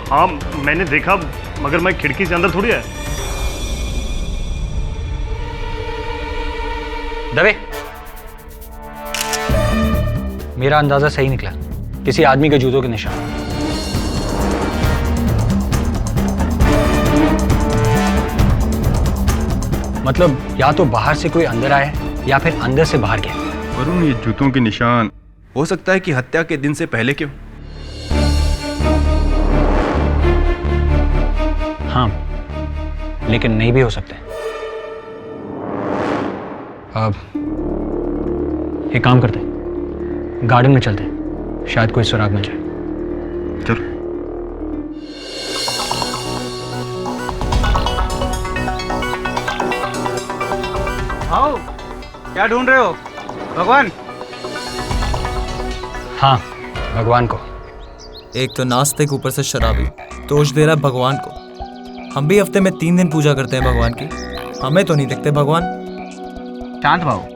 हाँ मैंने देखा, मगर मैं खिड़की से अंदर थोड़ी आया। दवे, मेरा अंदाजा सही निकला, किसी आदमी के जूतों के निशान। मतलब या तो बाहर से कोई अंदर आया या फिर अंदर से बाहर गया। वरुण, ये जूतों के निशान हो सकता है कि हत्या के दिन से पहले क्यों? हाँ, लेकिन नहीं भी हो सकते। अब एक काम करते हैं, गार्डन में चलते हैं, शायद कोई सुराग मिल जाए। चलो। आओ, क्या ढूंढ रहे हो? भगवान? हाँ, भगवान को। एक तो नास्तिक, ऊपर से शराबी, दोष दे रहा है भगवान को। हम भी हफ्ते में 3 दिन पूजा करते हैं भगवान की, हमें तो नहीं दिखते भगवान। शांत भाव।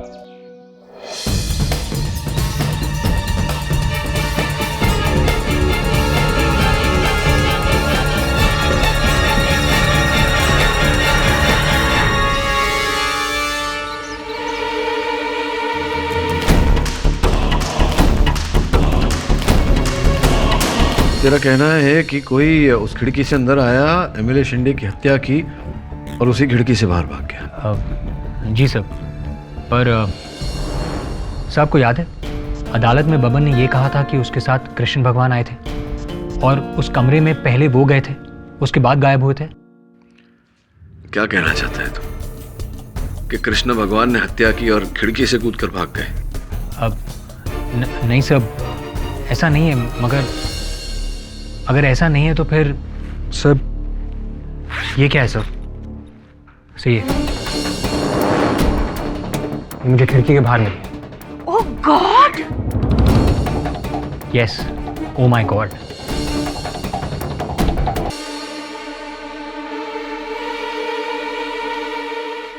तेरा कहना है कि कोई उस खिड़की से अंदर आया, एमएलए शिंदे की हत्या की और उसी खिड़की से बाहर भाग गया? जी सर, पर साहब को याद है अदालत में बबन ने ये कहा था कि उसके साथ कृष्ण भगवान आए थे और उस कमरे में पहले वो गए थे, उसके बाद गायब हुए थे। क्या कहना चाहता है तू कि कृष्ण भगवान ने हत्या की और खिड़की से कूदकर भाग गए? अब नहीं सर, ऐसा नहीं है, मगर अगर ऐसा नहीं है तो फिर सर ये क्या है सर? सही है, मुझे खिड़की के बाहर मिली। Oh God! Yes, oh my God.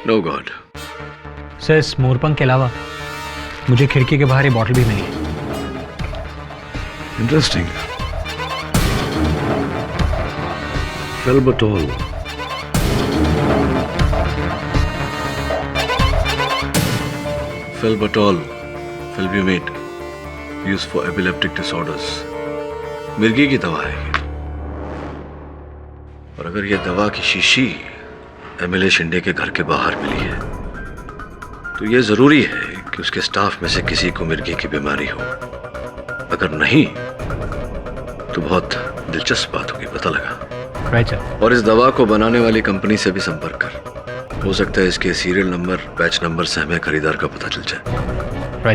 No God. Sir इस मोरपंख के अलावा मुझे खिड़की के बाहर ये बॉटल भी मिली है। Interesting. Felbatol. Felbatol, felbamate, used for epileptic disorders. मिर्गी की दवा है ये। और अगर ये दवा की शीशी एमएलए शिंदे के घर के बाहर मिली है तो ये जरूरी है कि उसके स्टाफ में से किसी को मिर्गी की बीमारी हो। अगर नहीं तो बहुत दिलचस्प बात होगी, पता लगा। और इस दवा को बनाने वाली कंपनी से भी संपर्क कर, हो सकता है इसके सीरियल नंबर, बैच नंबर से हमें खरीदार का पता चल जाए।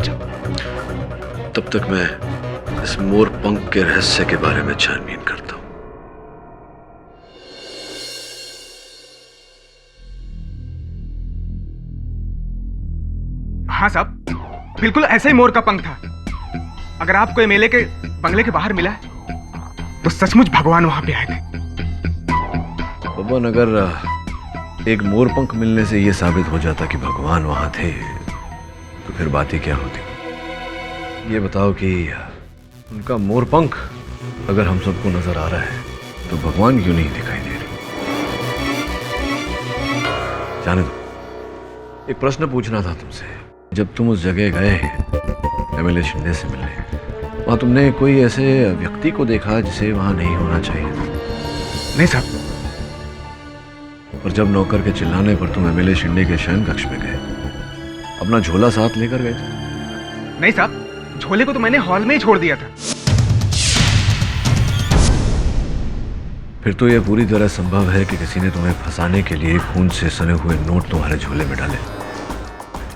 तब तक मैं इस मोरपंख के रहस्य के बारे में छानबीन करता हूं। हाँ साहब, बिल्कुल ऐसा ही मोर का पंख था। अगर आपको एमएलए के बंगले के बाहर मिला है तो सचमुच भगवान वहां पे आए थे। बबन, अगर एक मोरपंख मिलने से यह साबित हो जाता कि भगवान वहां थे तो फिर बात ही क्या होती? ये बताओ कि उनका मोरपंख अगर हम सबको नजर आ रहा है तो भगवान क्यों नहीं दिखाई दे रही? जाने दो, एक प्रश्न पूछना था तुमसे। जब तुम उस जगह गए एमएलए शिंदे से मिलने, वहां तुमने कोई ऐसे व्यक्ति को देखा जिसे वहां नहीं होना चाहिए? नहीं साहब। और जब नौकर के चिल्लाने पर तुम एमएलए शिंदे के शयन कक्ष में गए, अपना झोला साथ लेकर गए थे? नहीं साहब, झोले को तो मैंने हॉल में ही छोड़ दिया था। फिर तो यह पूरी तरह संभव है कि किसी ने तुम्हें फंसाने के लिए खून से सने हुए नोट तुम्हारे झोले में डाले।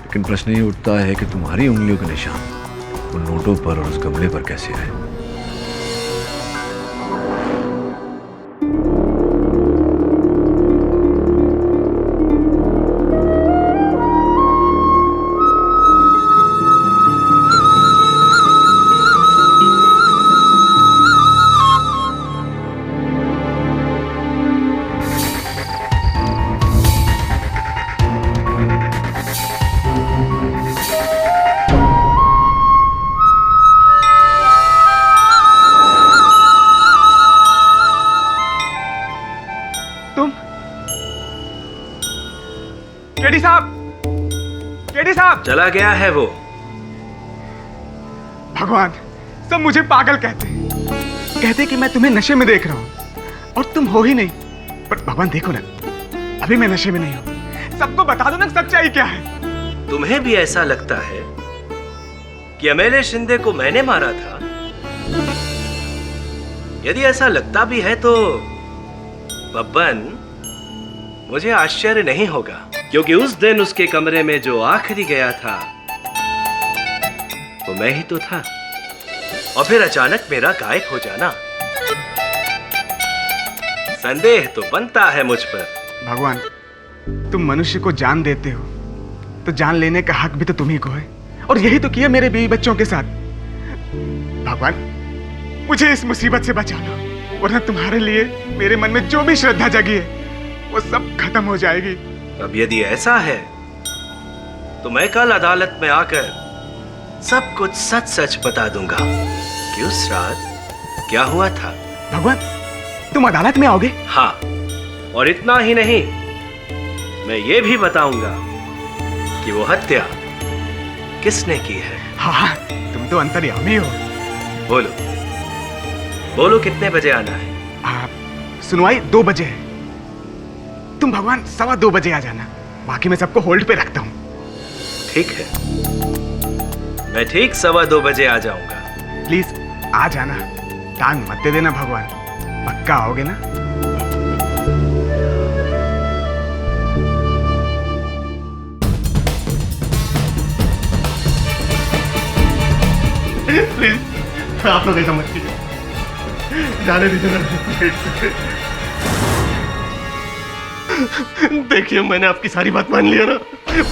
लेकिन प्रश्न ये उठता है कि तुम्हारी उंगलियों के निशान उन नोटों पर और उस गमले पर कैसे आए? केडी साहब, चला गया है वो। भगवान, सब मुझे पागल कहते कि मैं तुम्हें नशे में देख रहा हूं और तुम हो ही नहीं। पर भगवान देखो ना, अभी मैं नशे में नहीं हूं। सबको बता दो ना सच्चाई क्या है। तुम्हें भी ऐसा लगता है कि एमएलए शिंदे को मैंने मारा था? यदि ऐसा लगता भी है तो बब्बन, मुझे आश्चर्य नहीं होगा, क्योंकि उस दिन उसके कमरे में जो आखिरी गया था वो मैं ही तो था। और फिर अचानक मेरा गायब हो जाना, संदेह तो बनता है मुझ पर। भगवान, तुम मनुष्य को जान देते हो तो जान लेने का हक भी तो तुम्ही को है, और यही तो किया मेरे बीवी बच्चों के साथ। भगवान, मुझे इस मुसीबत से बचा लो, वरना तुम्हारे लिए मेरे मन में जो भी श्रद्धा जगी है वो सब खत्म हो जाएगी। अब यदि ऐसा है तो मैं कल अदालत में आकर सब कुछ सच सच बता दूंगा कि उस रात क्या हुआ था। भगवान, तुम अदालत में आओगे? हाँ, और इतना ही नहीं, मैं ये भी बताऊंगा कि वो हत्या किसने की है। हाँ, तुम तो अंतर्यामी हो। बोलो बोलो, कितने बजे आना है? सुनवाई 2 बजे है। तुम भगवान 2:15 बजे आ जाना, बाकी मैं सबको होल्ड पे रखता हूँ। ठीक है, मैं ठीक 2:15 बजे आ जाऊंगा। प्लीज आ जाना, टांग मत दे देना भगवान, पक्का आओगे ना? प्लीज आप लोग ऐसा मत कीजिए, जाने दीजिए ना। देखिए, मैंने आपकी सारी बात मान लिया ना,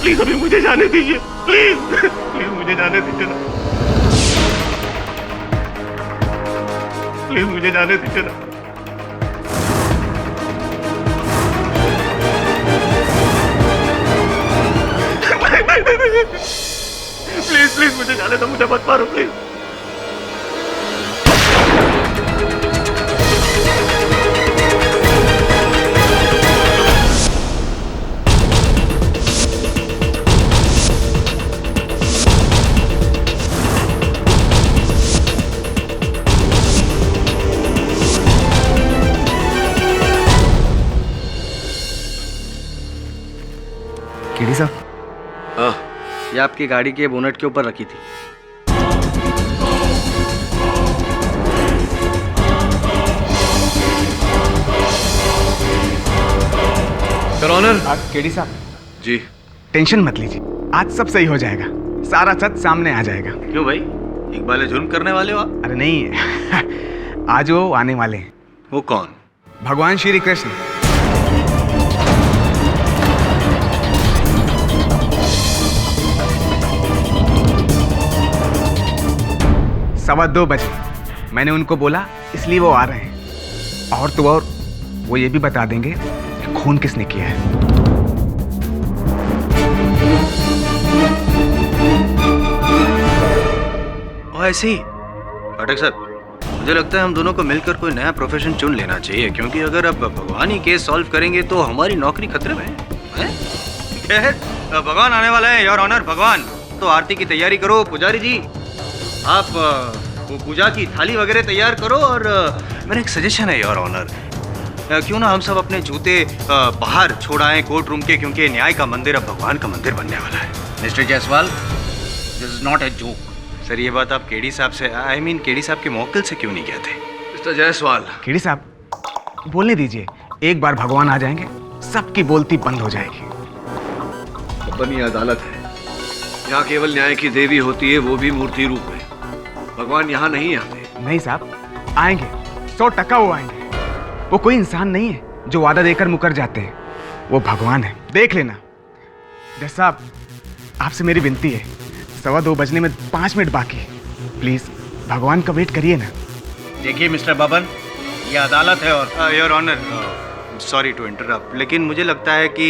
प्लीज अभी मुझे जाने दीजिए, प्लीज प्लीज मुझे जाने दीजिए ना, प्लीज मुझे जाने दीजिए ना। प्लीज प्लीज मुझे जाने दो, मुझे मत मारो प्लीज। केडी साहब, ये आपकी गाड़ी के बोनट के ऊपर रखी थी। Your honour. केडी साहब जी, टेंशन मत लीजिए, आज सब सही हो जाएगा, सारा सच सामने आ जाएगा। क्यों भाई, इकबाल जुर्म करने वाले हो आप? अरे नहीं, आज वो आने वाले हैं। वो कौन? भगवान श्री कृष्ण। सवा 2 बजे मैंने उनको बोला, इसलिए वो आ रहे हैं। और तो और वो ये भी बता देंगे कि खून किसने किया है। ओ ऐसे ही पाठक साहब, मुझे लगता है हम दोनों को मिलकर कोई नया प्रोफेशन चुन लेना चाहिए, क्योंकि अगर अब भगवान ही केस सॉल्व करेंगे तो हमारी नौकरी खतरे में है। खैर, भगवान आने वाला है योर ऑनर। भगवान, तो आरती की तैयारी करो। पुजारी जी, आप वो पूजा की थाली वगैरह तैयार करो। और मेरा एक सजेशन है योर ऑनर, क्यों ना हम सब अपने जूते बाहर छोड़ आए कोर्ट रूम के, क्योंकि न्याय का मंदिर अब भगवान का मंदिर बनने वाला है। Mister Jaiswal, this is not a joke. Sir, ये बात आप केडी साहब से, आई मीन केडी साहब के मौकिल से क्यों नहीं कहते? मिस्टर जायसवाल। केडी साहब, बोलने दीजिए, एक बार भगवान आ जाएंगे सबकी बोलती बंद हो जाएगी। अपनी अदालत है, यहाँ केवल न्याय की देवी होती है, वो भी मूर्ति रूप में। भगवान यहाँ नहीं आते। नहीं साहब, आएंगे, 100% वो आएंगे। वो कोई इंसान नहीं है जो वादा देकर मुकर जाते हैं, वो भगवान है, देख लेना। जज साहब, आपसे मेरी विनती है, 2:15 बजने में 5 मिनट बाकी है, प्लीज भगवान का वेट करिए ना। देखिए मिस्टर बबन, ये अदालत है और your honour, sorry to interrupt, लेकिन मुझे लगता है कि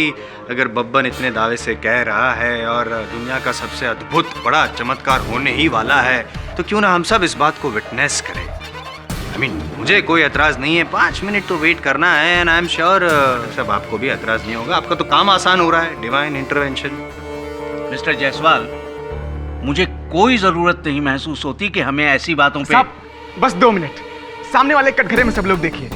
अगर बब्बन इतने दावे से कह रहा है और दुनिया का सबसे अद्भुत बड़ा चमत्कार होने ही वाला है, तो क्यों ना हम सब इस बात को विटनेस करें। आई मीन, मुझे कोई एतराज नहीं है, 5 मिनट तो वेट करना है। एंड आई एम श्योर सब आपको भी एतराज नहीं होगा, आपका तो काम आसान हो रहा है, डिवाइन इंटरवेंशन। मिस्टर जायसवाल, मुझे कोई जरूरत नहीं महसूस होती कि हमें ऐसी बातों पे। बस 2 मिनट, सामने वाले कटघरे में सब लोग देखिए।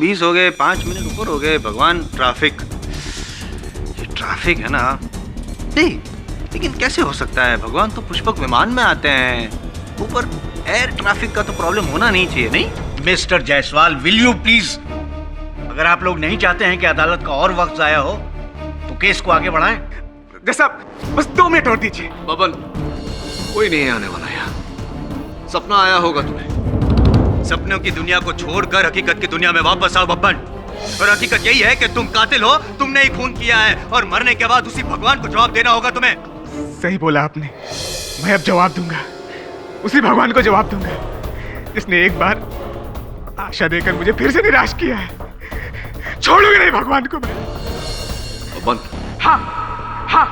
20 हो गए, 5 मिनट ऊपर हो गए। भगवान ट्रैफिक, ये ट्रैफिक है ना? नहीं, लेकिन कैसे हो सकता है? भगवान तो पुष्पक विमान में आते हैं, ऊपर एयर ट्रैफिक का तो प्रॉब्लम होना नहीं चाहिए। नहीं mister Jaiswal, will you please? अगर आप लोग नहीं चाहते हैं कि अदालत का और वक्त जाया हो तो केस को आगे बढ़ाएं। जैसा बस 2 मिनट और दीजिए। बबन, कोई नहीं आने वाला यहाँ। सपना आया होगा तुम्हें। सपनों की दुनिया को छोड़कर हकीकत की दुनिया में वापस आओ बब्बन। और हकीकत यही है कि तुम कातिल हो, तुमने ही खून किया है और मरने के बाद उसी भगवान को जवाब देना होगा तुम्हें। सही बोला आपने। मैं अब जवाब दूंगा, उसी भगवान को जवाब दूंगा जिसने एक बार आशा देकर मुझे फिर से निराश किया है। छोड़ूंगा नहीं भगवान को मैं। बबन। हाँ हाँ,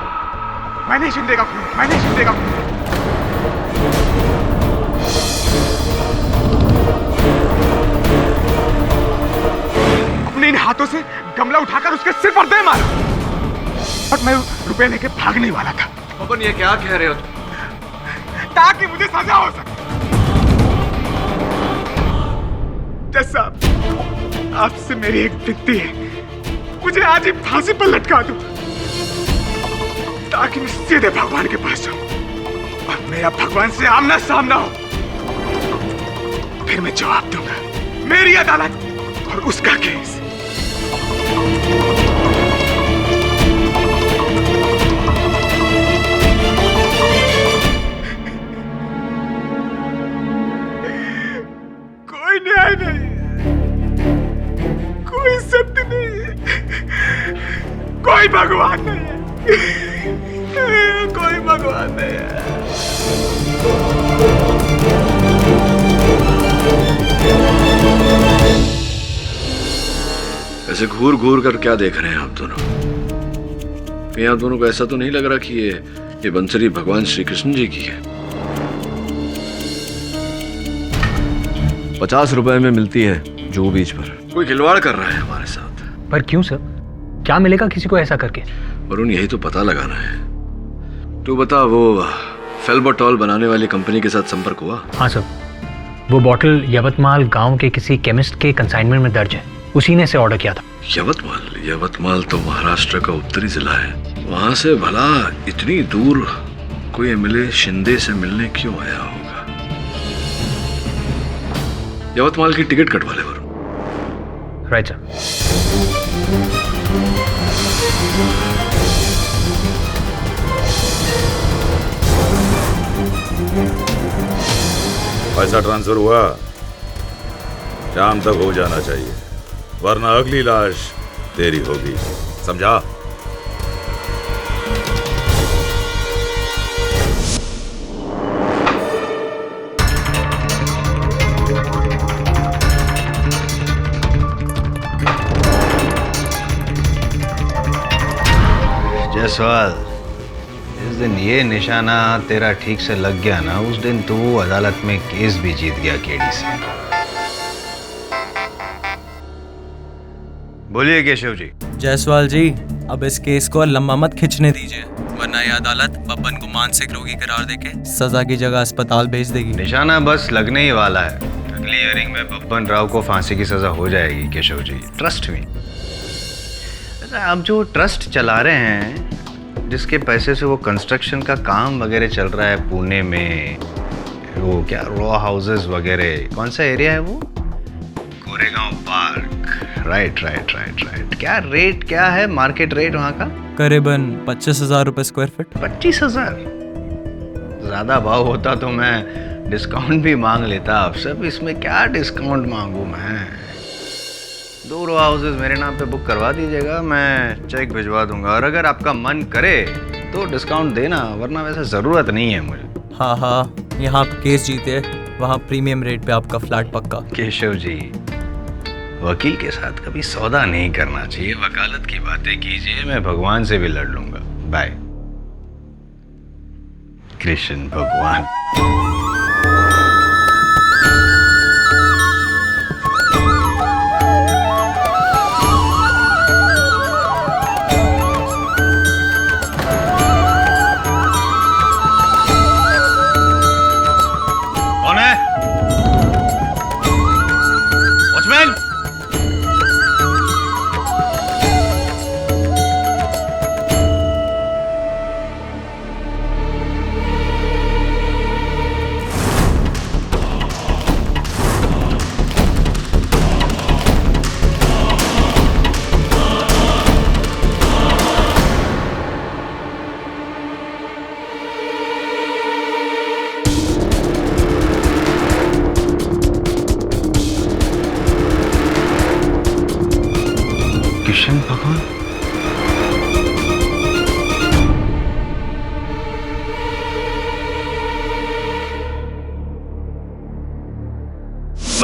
मैंने शिंदे का खून, मैंने शिंदे का खून। अपने इन हाथों से गमला उठाकर उसके सिर पर दे मारा और मैं रुपए लेके भागने वाला था। बबन, ये क्या कह रहे हो तुम? ताकि मुझे सजा हो सके। जज साहब, आपसे मेरी एक विनती है, मुझे आज ही फांसी पर लटका दो ताकि मैं सीधे भगवान के पास जाऊं और मेरा भगवान से आमना सामना हो। फिर मैं जवाब दूंगा, मेरी अदालत और उसका केस। कोई न्याय नहीं, कोई सत्य नहीं, कोई भगवान नहीं है, कोई भगवान नहीं है। ऐसे घूर घूर कर क्या देख रहे हैं आप दोनों? कहीं आप दोनों को ऐसा तो नहीं लग रहा कि ये बंसरी भगवान श्री कृष्ण जी की है? 50 रुपए में मिलती है जो बीच पर। कोई खिलवाड़ कर रहा है हमारे साथ। पर क्यों सर? क्या मिलेगा किसी को ऐसा करके? वरुण, यही तो पता लगाना है। तू बता, वो फेल्बोटॉल बनाने वाली कंपनी के साथ संपर्क हुआ? हाँ सर, वो बॉटल यवतमाल गांव के किसी केमिस्ट के कंसाइनमेंट में दर्ज है, उसी ने से ऑर्डर किया था। यवतमाल तो महाराष्ट्र का उत्तरी जिला है। वहां से भला इतनी दूर कोई एमएलए शिंदे से मिलने क्यों आया होगा? यवतमाल की टिकट कटवा ले वरुण। Right sir. पैसा ट्रांसफर हुआ? शाम तक हो जाना चाहिए, वरना अगली लाश तेरी होगी, समझा? जायसवाल, जिस दिन ये निशाना तेरा ठीक से लग गया ना, उस दिन तू अदालत में केस भी जीत गया केडी से। बोलिए केशव जी। जायसवाल जी, अब इस केस को लंबा मत खींचने दीजिए, वरना ये अदालत बब्बन को मानसिक रोगी करार देके सजा की जगह अस्पताल भेज देगी। निशाना बस लगने ही वाला है। अगली हियरिंग में बब्बन राव को फांसी की सजा हो जाएगी केशव जी, ट्रस्ट में। आप जो ट्रस्ट चला रहे हैं, जिसके पैसे से वो कंस्ट्रक्शन का काम वगैरह चल रहा है पुणे में, वो क्या रो हाउसेस वगैरह, कौन सा एरिया है वो? कोरेगांव पार्क। राइट। क्या रेट क्या है, मार्केट रेट वहाँ का? करीबन 25,000 रुपए स्क्वायर फीट। 25,000? ज्यादा भाव होता तो मैं डिस्काउंट भी मांग लेता आपसे। अब इसमें क्या डिस्काउंट मांगू मैं? 2 रो हाउसेस मेरे नाम पे बुक करवा दीजिएगा, मैं चेक भिजवा दूंगा। और अगर आपका मन करे तो डिस्काउंट देना, वरना वैसे ज़रूरत नहीं है मुझे। हाँ, यहाँ आप केस जीते, वहाँ प्रीमियम रेट पे आपका फ्लैट पक्का। केशव जी, वकील के साथ कभी सौदा नहीं करना चाहिए। वकालत की बातें कीजिए, मैं भगवान से भी लड़ लूंगा। बाय। कृष्ण भगवान।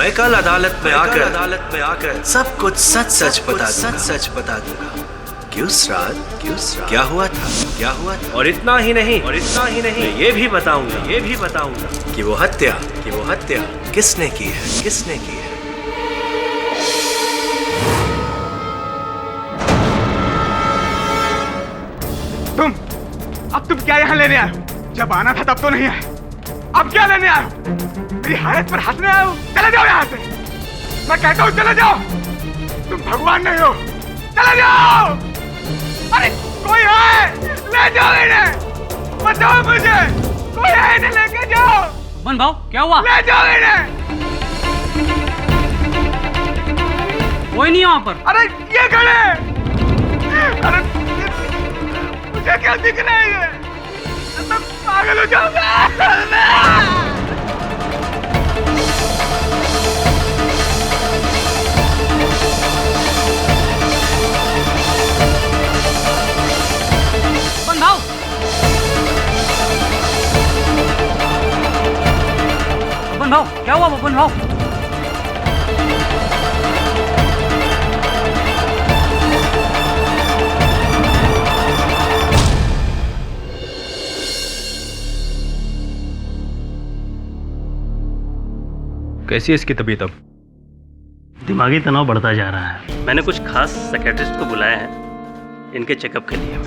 मैं कल अदालत में आकर सब कुछ सच बता दूंगा। क्यों श्राद्ध, क्या हुआ था। और इतना ही नहीं मैं ये भी बताऊंगा कि वो हत्या किसने की है। अब तुम क्या यहाँ लेने आए हो? जब आना था तब तो नहीं आए, अब क्या लेने आए हो? मेरी हालत पर हंसने आए हो? चले जाओ यहाँ से, मैं कहता हूँ चले जाओ। तुम भगवान नहीं हो, चले जाओ। अरे कोई है, ले जाओ इन्हें, बचाओ मुझे, कोई है इन्हें लेके जाओ। बन भाव क्या हुआ? ले जाओ इन्हें। कोई नहीं है वहाँ पर। अरे ये खड़े, अरे मुझे क्या दिख रहा है ये? मैं पागल हो जाऊंगा। बन भाव क्या हुआ? बन भाव कैसी है इसकी तबीयत अब? दिमागी तनाव बढ़ता जा रहा है। मैंने कुछ खास साइकियाट्रिस्ट को बुलाया है इनके चेकअप के लिए।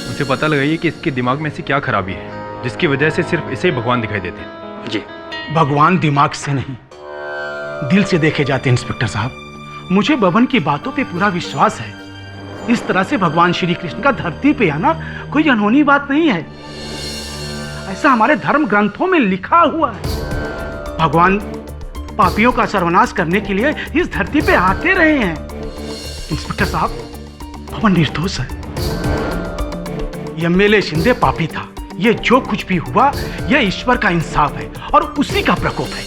मुझे पता लगाइए कि इसके दिमाग में ऐसी क्या खराबी है जिसकी वजह से सिर्फ इसे भगवान दिखाई देते हैं। जी, भगवान दिमाग से नहीं, दिल से देखे जाते हैं इंस्पेक्टर साहब। मुझे बबन की बातों पे पूरा विश्वास है। इस तरह से भगवान श्री कृष्ण का धरती पे आना कोई अनहोनी बात नहीं है। ऐसा हमारे धर्म ग्रंथों में लिखा हुआ है। भगवान पापियों का सर्वनाश करने के लिए इस धरती पे आते रहे हैं। इंस्पेक्टर साहब, बबन निर्दोष है। एमएलए शिंदे पापी था। ये जो कुछ भी हुआ ये ईश्वर का इंसाफ है और उसी का प्रकोप है।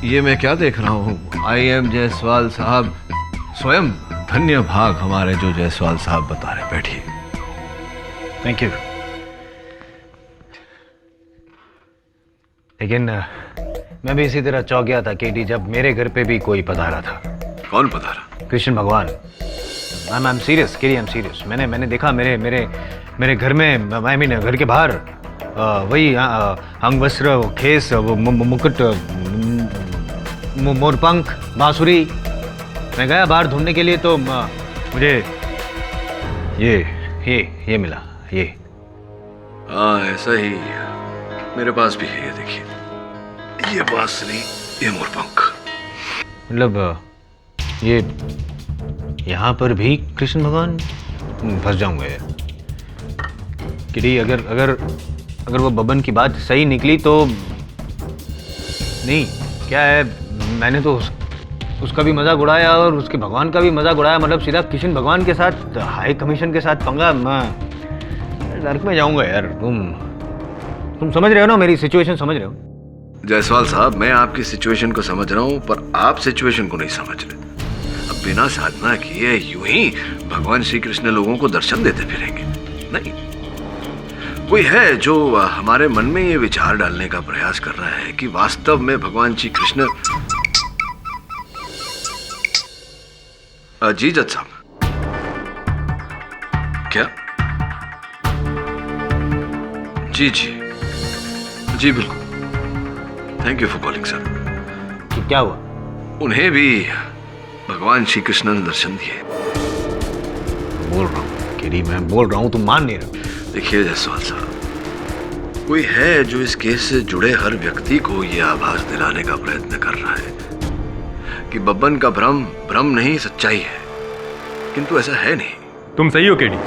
ये मैं क्या देख रहा हूँ? IM जायसवाल साहब स्वयं धन्य भाग हमारे जो जायसवाल साहब बता रहे। बैठिए। Thank you. लेकिन मैं भी इसी तरह चौंक गया था केटी जब मेरे घर पे भी कोई पधारा था। कौन पधारा? कृष्ण भगवान। I am serious Katie, I am serious. मैंने देखा मेरे घर में, आई मीन घर के बाहर वही अंग वस्त्र, खेस, मुकुट, मोरपंख, बांसुरी। मैं गया बाहर ढूंढने के लिए तो मुझे ये मिला। ये हाँ, ऐसा ही मेरे पास भी है। ये देखिए, ये बांसुरी, ये मोरपंख। मतलब ये यहाँ पर भी कृष्ण भगवान। फंस जाऊंगा यार किटी। अगर वो बबन की बात सही निकली तो नहीं, क्या है, मैंने तो उसका भी मजाक उड़ाया और उसके भगवान का भी मजाक उड़ाया। मतलब सीधा कृष्ण भगवान के साथ, हाई कमीशन के साथ पंगा। मैं नर्क में जाऊंगा यार। तुम समझ रहे हो ना मेरी सिचुएशन? समझ रहे हो जायसवाल साहब? मैं आपकी सिचुएशन को समझ रहा हूँ, पर आप सिचुएशन को नहीं समझ रहे। अब बिना साधना किए यूं ही भगवान श्री कृष्ण लोगों को दर्शन देते फिरेंगे? नहीं, कोई है जो हमारे मन में ये विचार डालने का प्रयास कर रहा है कि वास्तव में भगवान श्री कृष्ण। जी जज साहब। क्या? जी बिल्कुल। Thank you for calling sir. क्या हुआ? उन्हें भी भगवान श्री कृष्ण ने दर्शन दिए। बोल रहा हूँ केडी, मैं बोल रहा हूँ, तुम मान नहीं रहे। देखिए जायसवाल साहब, कोई है जो इस केस से जुड़े हर व्यक्ति को यह आभास दिलाने का प्रयत्न कर रहा है कि बब्बन का भ्रम नहीं, सच्चाई है। किंतु ऐसा है नहीं। तुम सही हो केडी।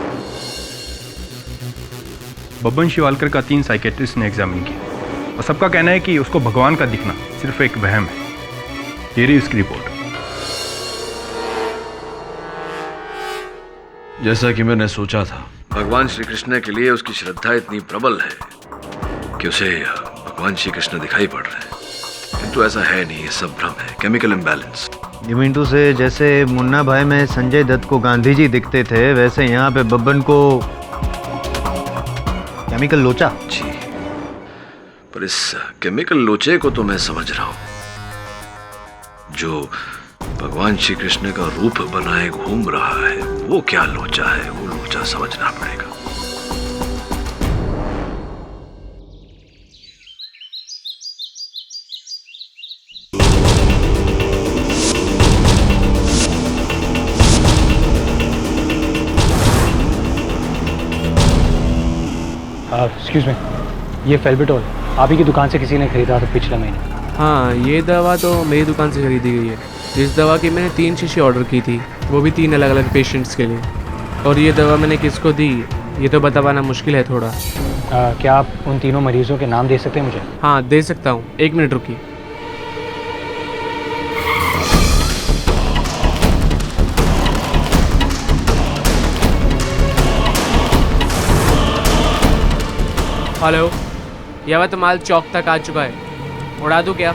बब्बन शिवालकर का 3 साइकेट्रिस्ट ने एग्जामिन किया और सबका कहना है कि उसको भगवान का दिखना सिर्फ एक वहम है। ये रही उसकी रिपोर्ट। जैसा कि मैंने सोचा था, भगवान श्री कृष्ण के लिए उसकी श्रद्धा इतनी प्रबल है कि उसे भगवान श्री कृष्ण दिखाई पड़ रहे हैं। किंतु ऐसा है नहीं, ये सब भ्रम है, केमिकल इम्बैलेंस। ये मिंटू से जैसे मुन्ना भाई में संजय दत्त को गांधी जी दिखते थे, वैसे यहाँ पे बब्बन को केमिकल लोचा। जी, पर इस केमिकल लोचे को तो मैं समझ रहा हूँ, जो भगवान श्री कृष्ण का रूप बनाए घूम रहा है, वो क्या लोचा है, वो लोचा समझना पड़ेगा। एक्सक्यूज मी, ये फेल्बिटोल आप ही की दुकान से किसी ने खरीदा था पिछले महीने। हाँ, ये दवा तो मेरी दुकान से खरीदी गई है। इस दवा की मैंने 3 शीशी ऑर्डर की थी, वो भी 3 अलग अलग पेशेंट्स के लिए। और ये दवा मैंने किसको दी ये तो बताना मुश्किल है थोड़ा। क्या आप उन तीनों मरीजों के नाम दे सकते हैं मुझे? हाँ, दे सकता हूँ, 1 मिनट रुकिए। हेलो, यवतमाल चौक तक आ चुका है, उड़ा दूँ क्या?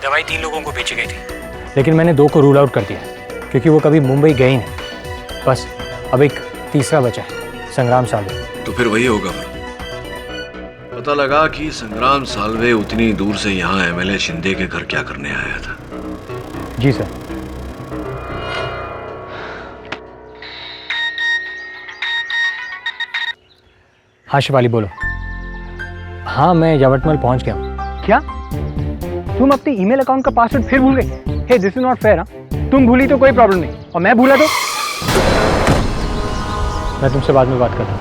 दवाई 3 लोगों को बेची गई थी, लेकिन मैंने 2 को रूल आउट कर दिया क्योंकि वो कभी मुंबई गए ही नहीं। बस अब एक तीसरा बचा है, संग्राम साल्वे। तो फिर वही होगा। पता लगा कि संग्राम साल्वे उतनी दूर से यहाँ एमएलए शिंदे के घर क्या करने आया था। जी सर। हाँ शिवाली बोलो। हाँ, मैं यवतमाल पहुंच गया हूँ। क्या तुम अपने ईमेल अकाउंट का पासवर्ड फिर भूल गए? हे, दिस इज नॉट फेयर। तुम भूली तो कोई प्रॉब्लम नहीं, और मैं भूला तो मैं तुमसे बाद में बात करता हूँ।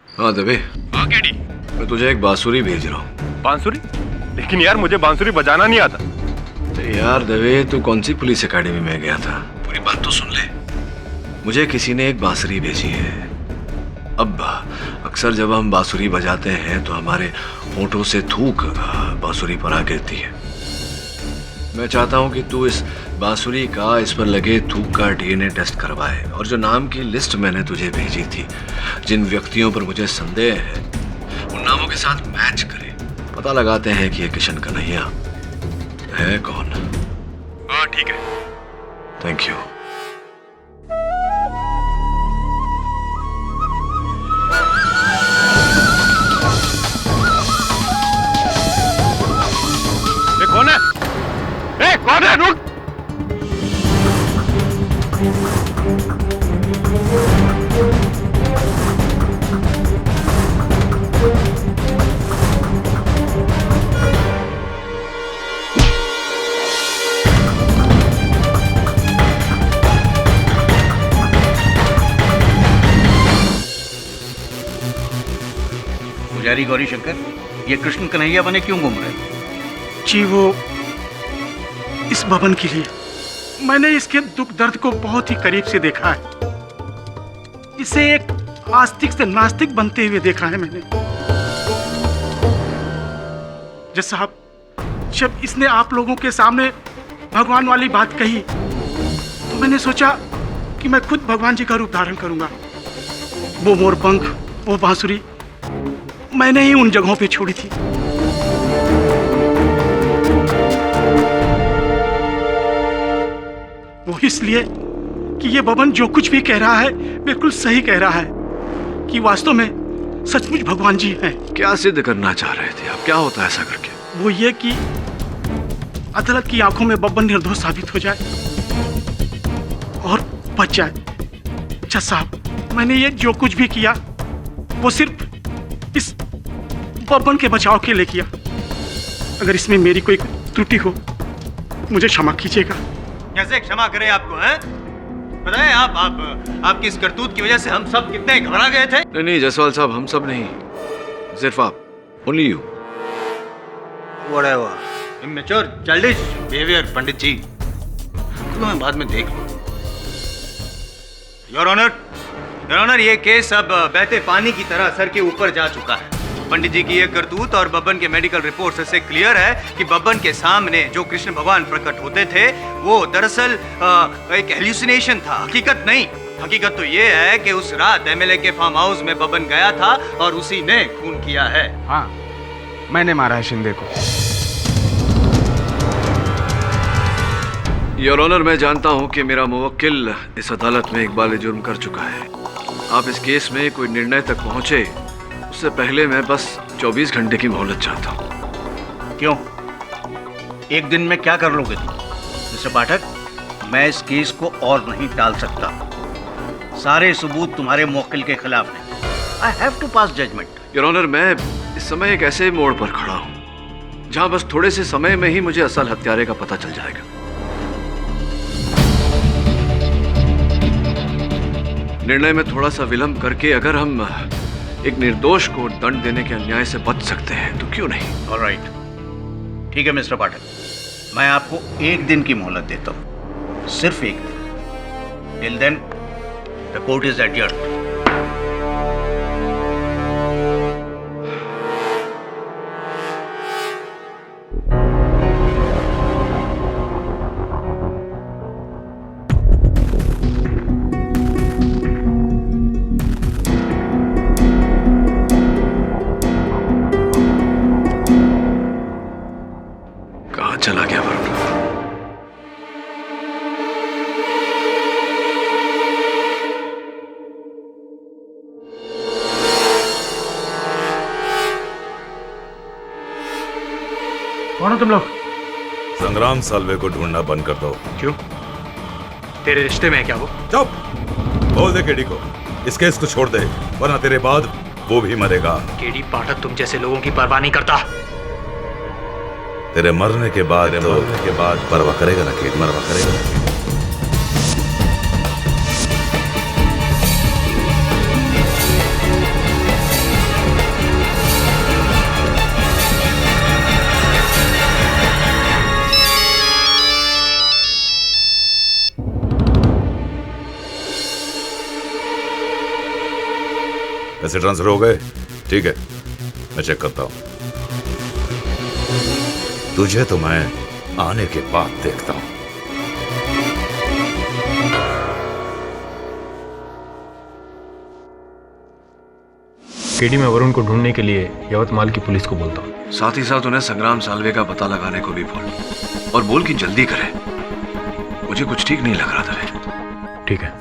हाँ दबे। हाँ केडी, मैं तुझे एक बांसुरी भेज रहा हूँ। बांसुरी? लेकिन यार मुझे बांसुरी बजाना नहीं आता। यार दबे, तू कौन सी पुलिस एकेडमी में गया था? पूरी बात तो सुन ले। मुझे किसी ने एक बांसुरी भेजी है। अब अक्सर जब हम बांसुरी बजाते हैं तो हमारे होठों से थूक बांसुरी पर आ गिरती है। मैं चाहता हूं कि तू इस बांसुरी का इस पर लगे थूक का डीएनए टेस्ट करवाए, और जो नाम की लिस्ट मैंने तुझे भेजी थी, जिन व्यक्तियों पर मुझे संदेह है, उन नामों के साथ मैच करे। पता लगाते हैं कि ये किशन कन्हैया है कौन। हाँ ठीक है। Thank you. कौन है? ए, कौन है? रुक! पुजारी गौरी शंकर, ये कृष्ण कन्हैया बने क्यों घूम रहे? जी वो इस भवन के लिए। मैंने इसके दुख दर्द को बहुत ही करीब से देखा है। इसे एक आस्तिक से नास्तिक बनते हुए देखा है मैंने। जज साहब, जब इसने आप लोगों के सामने भगवान वाली बात कही तो मैंने सोचा कि मैं खुद भगवान जी का रूप धारण करूंगा। वो मोरपंख, वो बांसुरी मैंने ही उन जगहों पे छोड़ी थी। वो इसलिए कि ये भवन जो कुछ भी कह रहा है बिल्कुल सही कह रहा है कि वास्तव में सचमुच भगवान जी हैं। क्या सिद्ध करना चाह रहे थे आप? क्या होता है ऐसा करके? वो ये कि अदालत की आंखों में बब्बन निर्दोष साबित हो जाए और बच जाए। जज साहब, मैंने ये जो कुछ भी किया वो सिर्फ इस बब्बन के बचाव के लिए किया। अगर इसमें मेरी कोई त्रुटि हो मुझे क्षमा कीजिएगा। कैसे क्षमा करें आपको, हैं? पता है आपकी इस करतूत की वजह से हम सब कितने घबरा गए थे। नहीं जायसवाल साहब, हम सब नहीं, सिर्फ आप, only you. Whatever. Immature, childish behavior, पंडित जी। तो मैं बाद में देख लूँ। योर ऑनर, ये केस अब बहते पानी की तरह सर के ऊपर जा चुका है। पंडित जी की ये करतूत और बब्बन के मेडिकल रिपोर्ट से क्लियर है कि बब्बन के सामने जो कृष्ण भगवान प्रकट होते थे वो दरअसल एक हेल्यूसिनेशन था, हकीकत नहीं। हकीकत तो ये है कि उस रात एमएलए के फार्म हाउस में बब्बन गया था और उसी ने खून किया है। हाँ, मैंने मारा है शिंदे को। योर ऑनर, मैं जानता हूं कि मेरा मुवक्किल इस अदालत में एक बार जुर्म कर चुका है। आप इस केस में कोई निर्णय तक पहुंचे उससे पहले मैं बस 24 घंटे की मोहलत चाहता हूं। क्यों? एक दिन में क्या कर लोगे तुम? मिस्टर पाठक, मैं इस केस को और नहीं टाल सकता। सारे सबूत तुम्हारे मुवक्किल के खिलाफ हैं। I have to pass judgement. Your honour, मैं इस समय एक ऐसे मोड़ पर खड़ा हूं जहां बस थोड़े से समय में ही मुझे असल हत्यारे का पता चल जाएगा। निर्णय में थोड़ा सा विलंब करके अगर हम एक निर्दोष को दंड देने के अन्याय से बच सकते हैं तो क्यों नहीं? ऑलराइट, ठीक है मिस्टर पाठक, मैं आपको एक दिन की मोहलत देता हूं, सिर्फ एक दिन। Till then the court is adjourned. चला गया वरुण? कौन हो तुम लोग? संग्राम साल्वे को ढूंढना बंद कर दो। क्यों? तेरे रिश्ते में है क्या वो? चुप! बोल दे केडी को इस केस को छोड़ दे, वरना तेरे बाद वो भी मरेगा। केडी पाठक तुम जैसे लोगों की परवाह नहीं करता। तेरे मरने के बाद परवाह करेगा ना केडी, परवाह करेगा ना। पैसे ट्रांसफर हो गए? ठीक है, मैं चेक करता हूं। तुझे तो मैं आने के बाद देखता हूं। केडी, मैं वरुण को ढूंढने के लिए यवतमाल की पुलिस को बोलता हूं। साथ ही साथ उन्हें संग्राम साल्वे का पता लगाने को भी बोल, और बोल कि जल्दी करे। मुझे कुछ ठीक नहीं लग रहा था रे। ठीक है।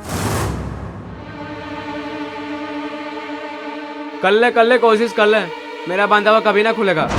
कर ले कोशिश कर ले, मेरा बांधा हुआ कभी ना खुलेगा।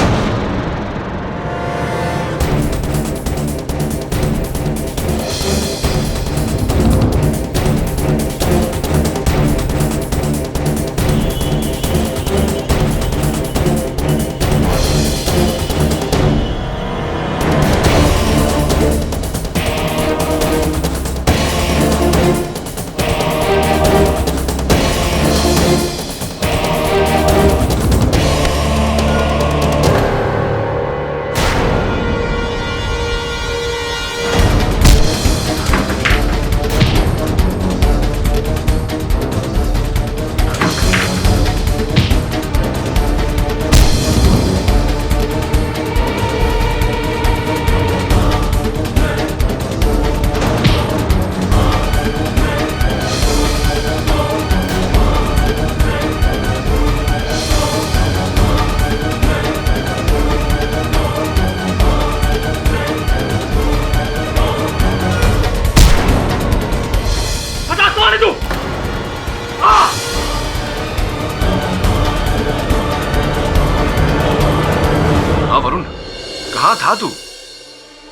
था तू?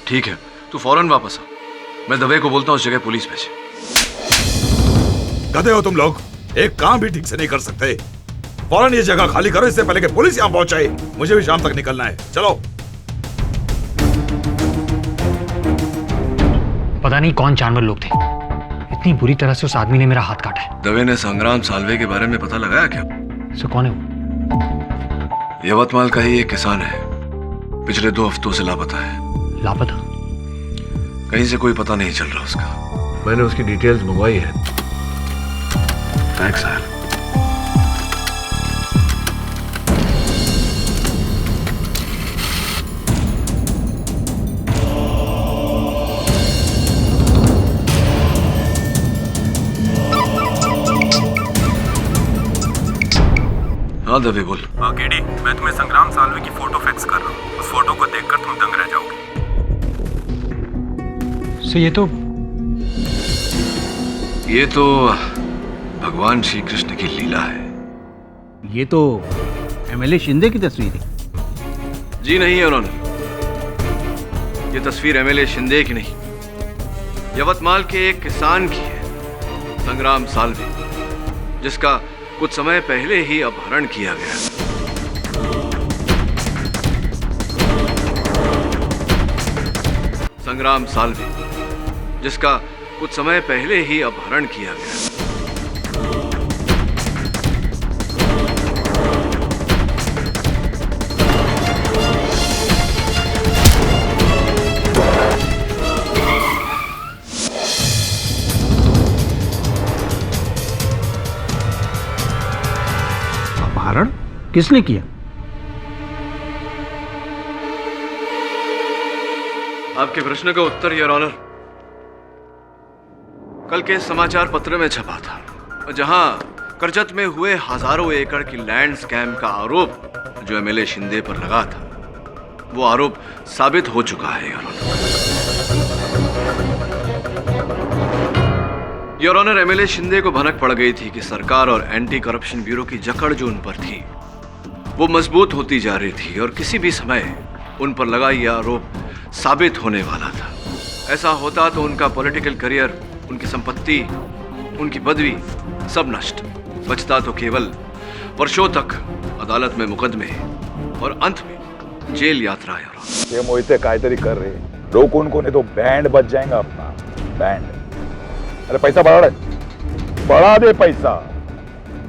ठीक है, तू फौरन वापस आ। मैं दवे को बोलता हूँ उस जगह पुलिस भेजे। गधे हो तुम लोग, एक काम भी ठीक से नहीं कर सकते। फौरन ये जगह खाली करो, इससे पहले कि पुलिस यहाँ पहुंच जाए। मुझे भी शाम तक निकलना है, चलो। पता नहीं कौन जानवर लोग थे, इतनी बुरी तरह से उस आदमी ने मेरा हाथ काटा है। दवे ने संग्राम साल्वे के बारे में पता लगाया क्या? सो कौन है वो? यवतमाल का ही एक किसान है, पिछले 2 हफ्तों से लापता है। लापता? कहीं से कोई पता नहीं चल रहा उसका। मैंने उसकी डिटेल्स मंगवाई है। Thanks sir. हाँ दवे बोल। केडी, मैं तुम्हें संग्राम साल्वे की फोटो फैक्स कर रहा हूँ। उस फोटो को देखकर तुम दंग रह जाओगे। सो ये तो भगवान श्री कृष्ण की लीला है। ये तो एमएलए शिंदे की तस्वीर है। जी नहीं योर ऑनर, ये तस्वीर एमएलए शिंदे की नहीं, यवतमाल के एक किसान की है, संग्राम साल्वे, जिसका कुछ समय पहले ही अपहरण किया गया। संग्राम साल्वे, जिसका कुछ समय पहले ही अपहरण किया गया। अपहरण किसने किया? आपके प्रश्न का उत्तर योर ऑनर कल के समाचार पत्र में छपा था, जहां करजत में हुए हजारों एकड़ की लैंड स्कैम का आरोप जो एमएलए शिंदे पर लगा था, वो आरोप साबित हो चुका है योर ऑनर। एमएलए शिंदे को भनक पड़ गई थी कि सरकार और एंटी करप्शन ब्यूरो की जकड़ जो उन पर थी वो मजबूत होती जा रही थी और किसी भी समय उन पर लगा यह आरोप साबित होने वाला था। ऐसा होता तो उनका पॉलिटिकल करियर, उनकी संपत्ति, उनकी पदवी सब नष्ट, बचता तो केवल वर्षों तक अदालत में मुकदमे और अंत में जेल यात्रा। ये मोहिते कायतरी कर रहे, रोक उनको, नहीं तो बैंड बच जाएगा अपना बैंड। अरे पैसा बढ़ा दे पैसा।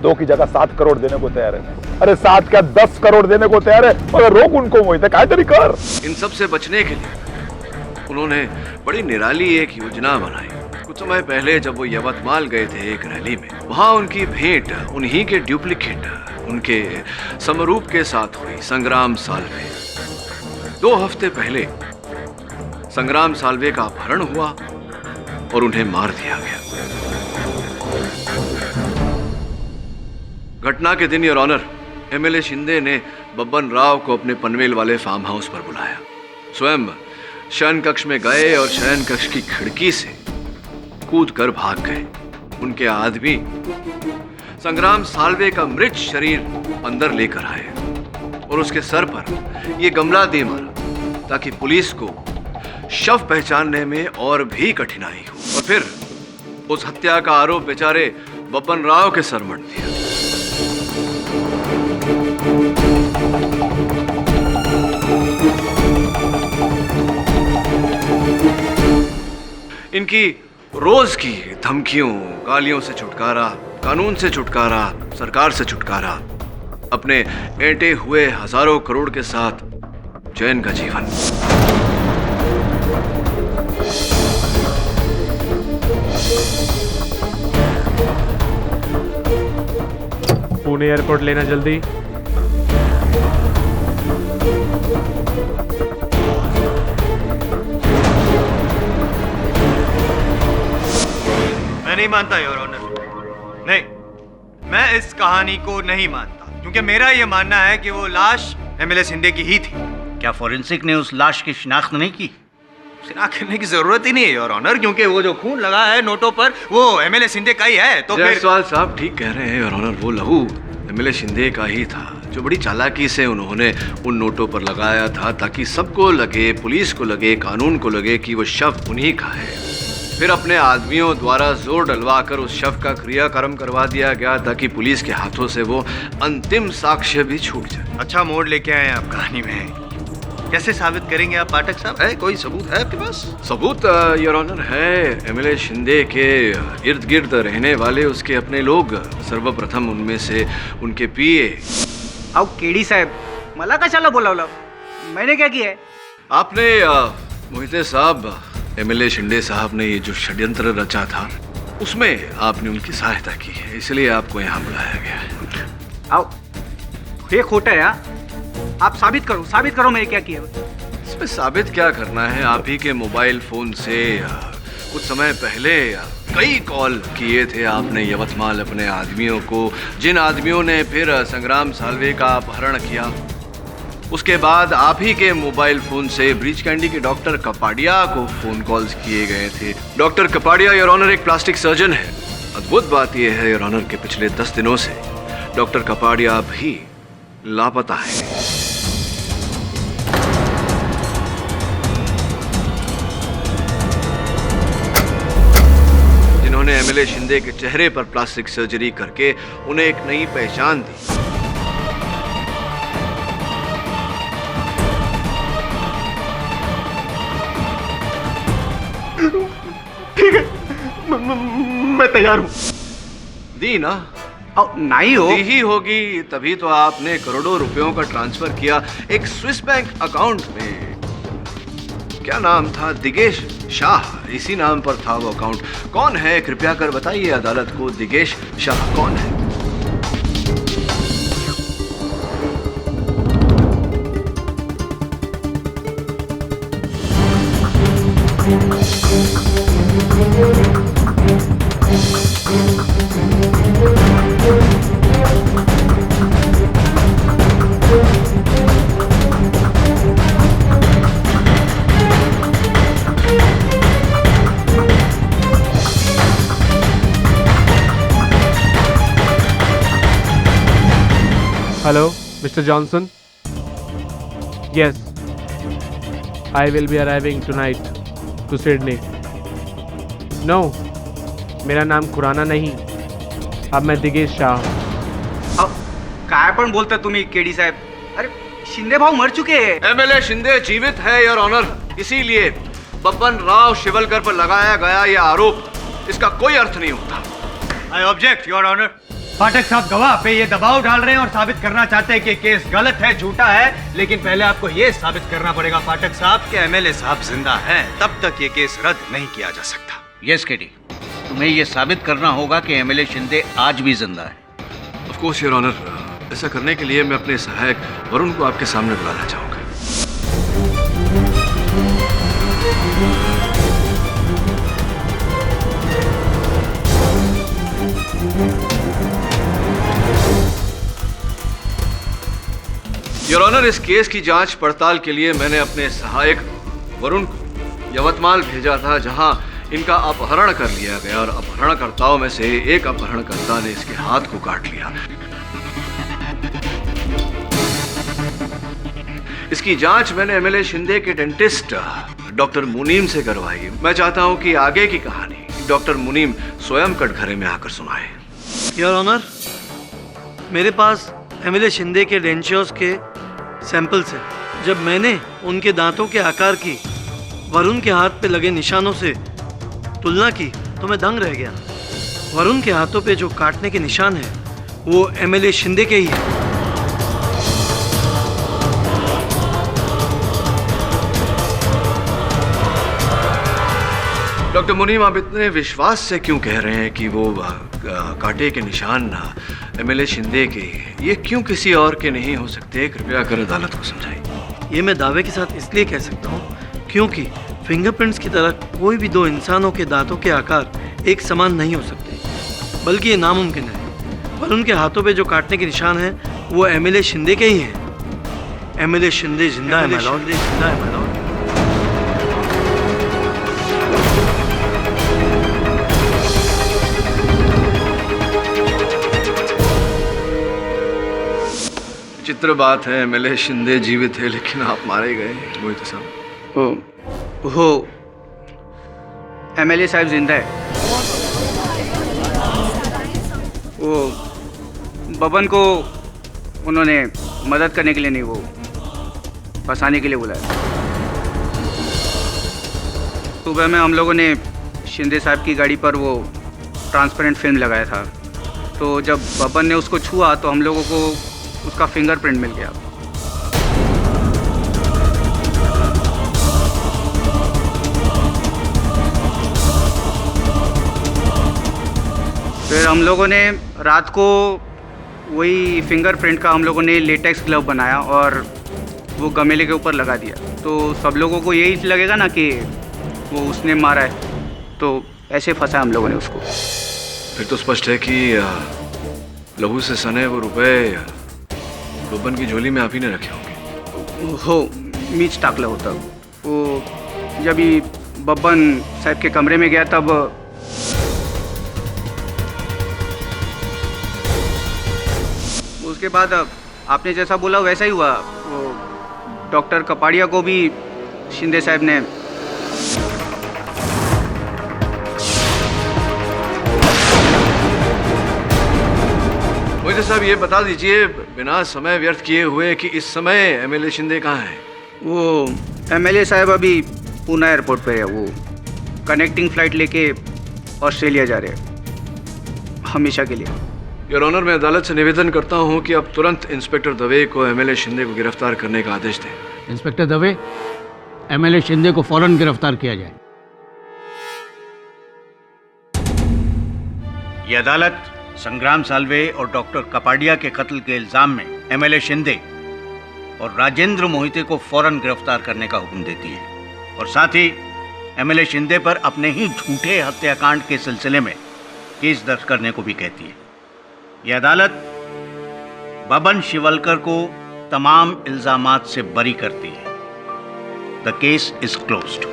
2 की जगह 7 करोड़ देने को तैयार है। अरे 7 क्या 10 करोड़ देने को तैयार है, मगर रोक उनको मोहिते, कायतरी कर। इन सब से बचने के लिए उन्होंने बड़ी निराली एक योजना बनाई। कुछ समय पहले जब वो यवतमाल गए थे एक रैली में, वहां उनकी भेंट उन्हीं के डुप्लीकेट, उनके समरूप के साथ हुई, संग्राम साल्वे। 2 हफ्ते पहले संग्राम साल्वे का अपहरण हुआ और उन्हें मार दिया गया। घटना के दिन योर ऑनर एमएलए शिंदे ने बब्बन राव को अपने पनवेल वाले फार्म हाउस पर बुलाया। स्वयं शयन कक्ष में गए और शयन कक्ष की खिड़की से कूद कर भाग गए। उनके आदमी संग्राम साल्वे का मृत शरीर अंदर लेकर आए और उसके सर पर यह गमला दे मारा ताकि पुलिस को शव पहचानने में और भी कठिनाई हो, और फिर उस हत्या का आरोप बेचारे बब्बन राव के सर मढ़ दिया। इनकी रोज की धमकियों, गालियों से छुटकारा, कानून से छुटकारा, सरकार से छुटकारा, अपने ऐंठे हुए हजारों करोड़ के साथ चैन का जीवन। पुणे एयरपोर्ट लेना जल्दी। मैं नहीं मानता योर ऑनर, नहीं, मैं इस कहानी को नहीं मानता, क्योंकि मेरा यह मानना है कि वो लाश एमएलए शिंदे की ही थी। क्या फॉरेंसिक ने उस लाश की शिनाख्त नहीं की? शिनाख्त करने की जरूरत ही नहीं है योर ऑनर, क्योंकि वो जो खून लगा है नोटों पर वो एमएलए शिंदे का ही है। तो जायसवाल साहब ठीक कह रहे हैं योर ऑनर, वो लहू एमएलए शिंदे का ही था, जो बड़ी चालाकी से उन्होंने उन नोटों पर लगाया था ताकि सबको लगे, पुलिस को लगे, कानून को लगे कि वो शव उन्हीं का है। फिर अपने आदमियों द्वारा जोर डलवाकर उस शव का क्रियाक्रम करवा दिया गया ताकि पुलिस के हाथों से वो अंतिम साक्ष्य भी छूट जाए। अच्छा मोड़ लेके आए आप कहानी में। कैसे साबित करेंगे आप पाठक साहब? है कोई सबूत है आपके पास? सबूत योर ऑनर है। एमएलए शिंदे के इर्द गिर्द रहने वाले उसके अपने लोग, सर्वप्रथम उनमें से उनके पीए। आओ केडी साहब, मला कशाला बोलावलं? मैंने क्या किया है? आपने मोहिते साहब, एमएलए शिंदे साहब ने ये जो षड्यंत्र रचा था उसमें आपने उनकी सहायता की है, इसलिए आपको यहाँ बुलाया गया है। आओ, ये खोटा है। आप साबित करो मैंने क्या किया। इसमें साबित क्या करना है? आप ही के मोबाइल फोन से कुछ समय पहले कई कॉल किए थे आपने यवतमाल अपने आदमियों को, जिन आदमियों ने फिर संग्राम साल्वे का अपहरण किया। उसके बाद आप ही के मोबाइल फोन से ब्रीच कैंडी के डॉक्टर कपाड़िया को फोन कॉल्स किए गए थे। डॉक्टर कपाड़िया योर ऑनर एक प्लास्टिक सर्जन है। अद्भुत बात यह है योर ऑनर के पिछले 10 दिनों से डॉक्टर कपाड़िया भी लापता है। जिन्होंने एमएलए शिंदे के चेहरे पर प्लास्टिक सर्जरी करके उन्हें एक नई पहचान दी। ठीक है, मैं तैयार हूं। दी ना? नहीं हो दी ही होगी, तभी तो आपने करोड़ों रुपयों का ट्रांसफर किया एक स्विस बैंक अकाउंट में। क्या नाम था? दिगेश शाह, इसी नाम पर था वो अकाउंट। कौन है कृपया कर बताइए अदालत को, दिगेश शाह कौन है? Hello, Mr. Johnson? Yes, I will be arriving tonight to Sydney. No, मेरा नाम खुराना नहीं, अब मैं दिगेश शाह। काय पण बोलता तुम्ही केडी साहेब? अरे शिंदे भाऊ मर चुके हैं। एमएलए शिंदे जीवित है योर ऑनर, इसीलिए बब्बन राव शिवलकर पर लगाया गया यह आरोप, इसका कोई अर्थ नहीं होता। I object your honour. Pathak साहब गवाह पे ये दबाव डाल रहे हैं और साबित करना चाहते हैं कि केस गलत है, झूठा है, लेकिन पहले आपको ये साबित करना पड़ेगा पाठक साहब कि एमएलए साहब जिंदा हैं, तब तक ये केस रद्द नहीं किया जा सकता। यस केडी, तुम्हें ये साबित करना होगा कि एमएलए शिंदे आज भी जिंदा है। ऑफ कोर्स योर ऑनर, ऐसा करने के लिए मैं अपने सहायक वरुण को आपके सामने बुलाना चाहूंगा। योर ऑनर, इस केस की जांच पड़ताल के लिए मैंने अपने सहायक वरुण को यवतमाल भेजा था, जहां इनका अपहरण कर लिया गया और अपहरणकर्ताओं में से एक अपहरणकर्ता ने इसके हाथ को काट लिया। इसकी जांच मैंने एमएलए शिंदे के डेंटिस्ट डॉक्टर मुनीम से करवाई। मैं चाहता हूं कि आगे की कहानी डॉक्टर मुनीम स्वयं कटघरे में आकर सुनाए। योर ऑनर, मेरे पास एमएलए शिंदे के डेंचर्स के सैंपल्स है। जब मैंने उनके दांतों के आकार की वरुण के हाथ पे लगे निशानों से तुलना की तो मैं दंग रह गया। वरुण के हाथों पे जो काटने के निशान है वो एमएलए शिंदे के ही है। डॉक्टर मुनीम, आप इतने विश्वास से क्यों कह रहे हैं कि वो कांटे के निशान एमएलए शिंदे के, ये क्यों किसी और के नहीं हो सकते? कृपया कर अदालत को समझाइए। ये मैं दावे के साथ इसलिए कह सकता हूँ क्योंकि फिंगरप्रिंट्स की तरह कोई भी दो इंसानों के दांतों के आकार एक समान नहीं हो सकते, बल्कि ये नामुमकिन है। और उनके हाथों पे जो काटने के निशान हैं वो एमएलए शिंदे के ही हैं। एमएलए शिंदे जिंदा है माय लॉर्ड, जिंदा है माय लॉर्ड। चित्र बात है, एमएलए शिंदे जीवित है लेकिन आप मारे गए मोहित साहब। हो एमएलए साहब जिंदा है। वो बबन को उन्होंने मदद करने के लिए नहीं, वो फंसाने के लिए बुलाया। सुबह में हम लोगों ने शिंदे साहब की गाड़ी पर वो ट्रांसपेरेंट फिल्म लगाया था, तो जब बबन ने उसको छुआ तो हम लोगों को उसका फिंगरप्रिंट मिल गया। फिर हम लोगों ने रात को वही फिंगरप्रिंट का हम लोगों ने लेटेक्स ग्लव बनाया और वो गमेले के ऊपर लगा दिया, तो सब लोगों को यही लगेगा ना कि वो उसने मारा है, तो ऐसे फंसा हम लोगों ने उसको। फिर तो स्पष्ट है कि लहू से सने वो रुपए बब्बन की झोली में आप ही ने रखे होंगे। हो मीच टाकला होता वो, जब ही बब्बन साहब के कमरे में गया तब उसके बाद आपने जैसा बोला वैसा ही हुआ। वो डॉक्टर कपाड़िया को भी शिंदे साहब ने मोहिते साहब ये बता दीजिए बिना समय व्यर्थ किए हुए कि इस समय एमएलए शिंदे कहाँ है? वो एमएलए साहब अभी पूना एयरपोर्ट पे है, वो कनेक्टिंग फ्लाइट लेके ऑस्ट्रेलिया जा रहे हैं हमेशा के लिए। योर ऑनर, मैं अदालत से निवेदन करता हूं कि अब तुरंत इंस्पेक्टर दवे को एमएलए शिंदे को गिरफ्तार करने का आदेश दें। इंस्पेक्टर दवे, एमएलए शिंदे को फौरन गिरफ्तार किया जाए। ये अदालत संग्राम साल्वे और डॉक्टर कपाड़िया के कत्ल के इल्जाम में एमएलए शिंदे और राजेंद्र मोहिते को फौरन गिरफ्तार करने का हुक्म देती है और साथ ही एमएलए शिंदे पर अपने ही झूठे हत्याकांड के सिलसिले में केस दर्ज करने को भी कहती है। यह अदालत बबन शिवलकर को तमाम इल्जामात से बरी करती है। The case is closed.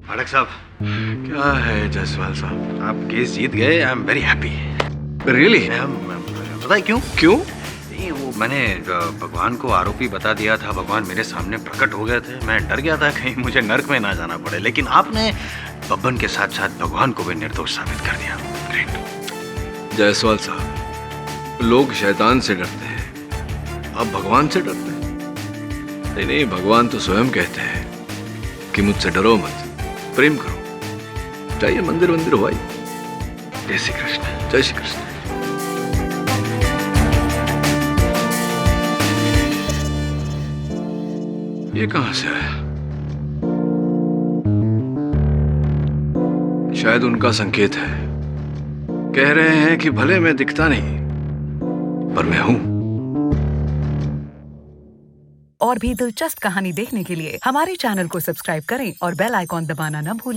Pathak साहब, क्या है जायसवाल साहब, आप केस जीत गए। I am very happy. Really? पता है क्यों? क्यों? वो मैंने भगवान को आरोपी बता दिया था, भगवान मेरे सामने प्रकट हो गए थे। मैं डर गया था कहीं मुझे नर्क में ना जाना पड़े, लेकिन आपने बब्बन के साथ साथ भगवान को भी निर्दोष साबित कर दिया। ग्रेट। जायसवाल साहब, लोग शैतान से डरते हैं, आप भगवान से डरते हैं? नहीं नहीं, भगवान तो स्वयं कहते हैं कि मुझसे डरो मत, प्रेम करो। जाइए मंदिर वंदिर हो आइए। जय श्री कृष्ण। जय श्री कृष्ण। ये कहां से आया? शायद उनका संकेत है। कह रहे हैं कि भले मैं दिखता नहीं पर मैं हूं। और भी दिलचस्प कहानी देखने के लिए हमारे चैनल को सब्सक्राइब करें और बेल आइकॉन दबाना न भूलें।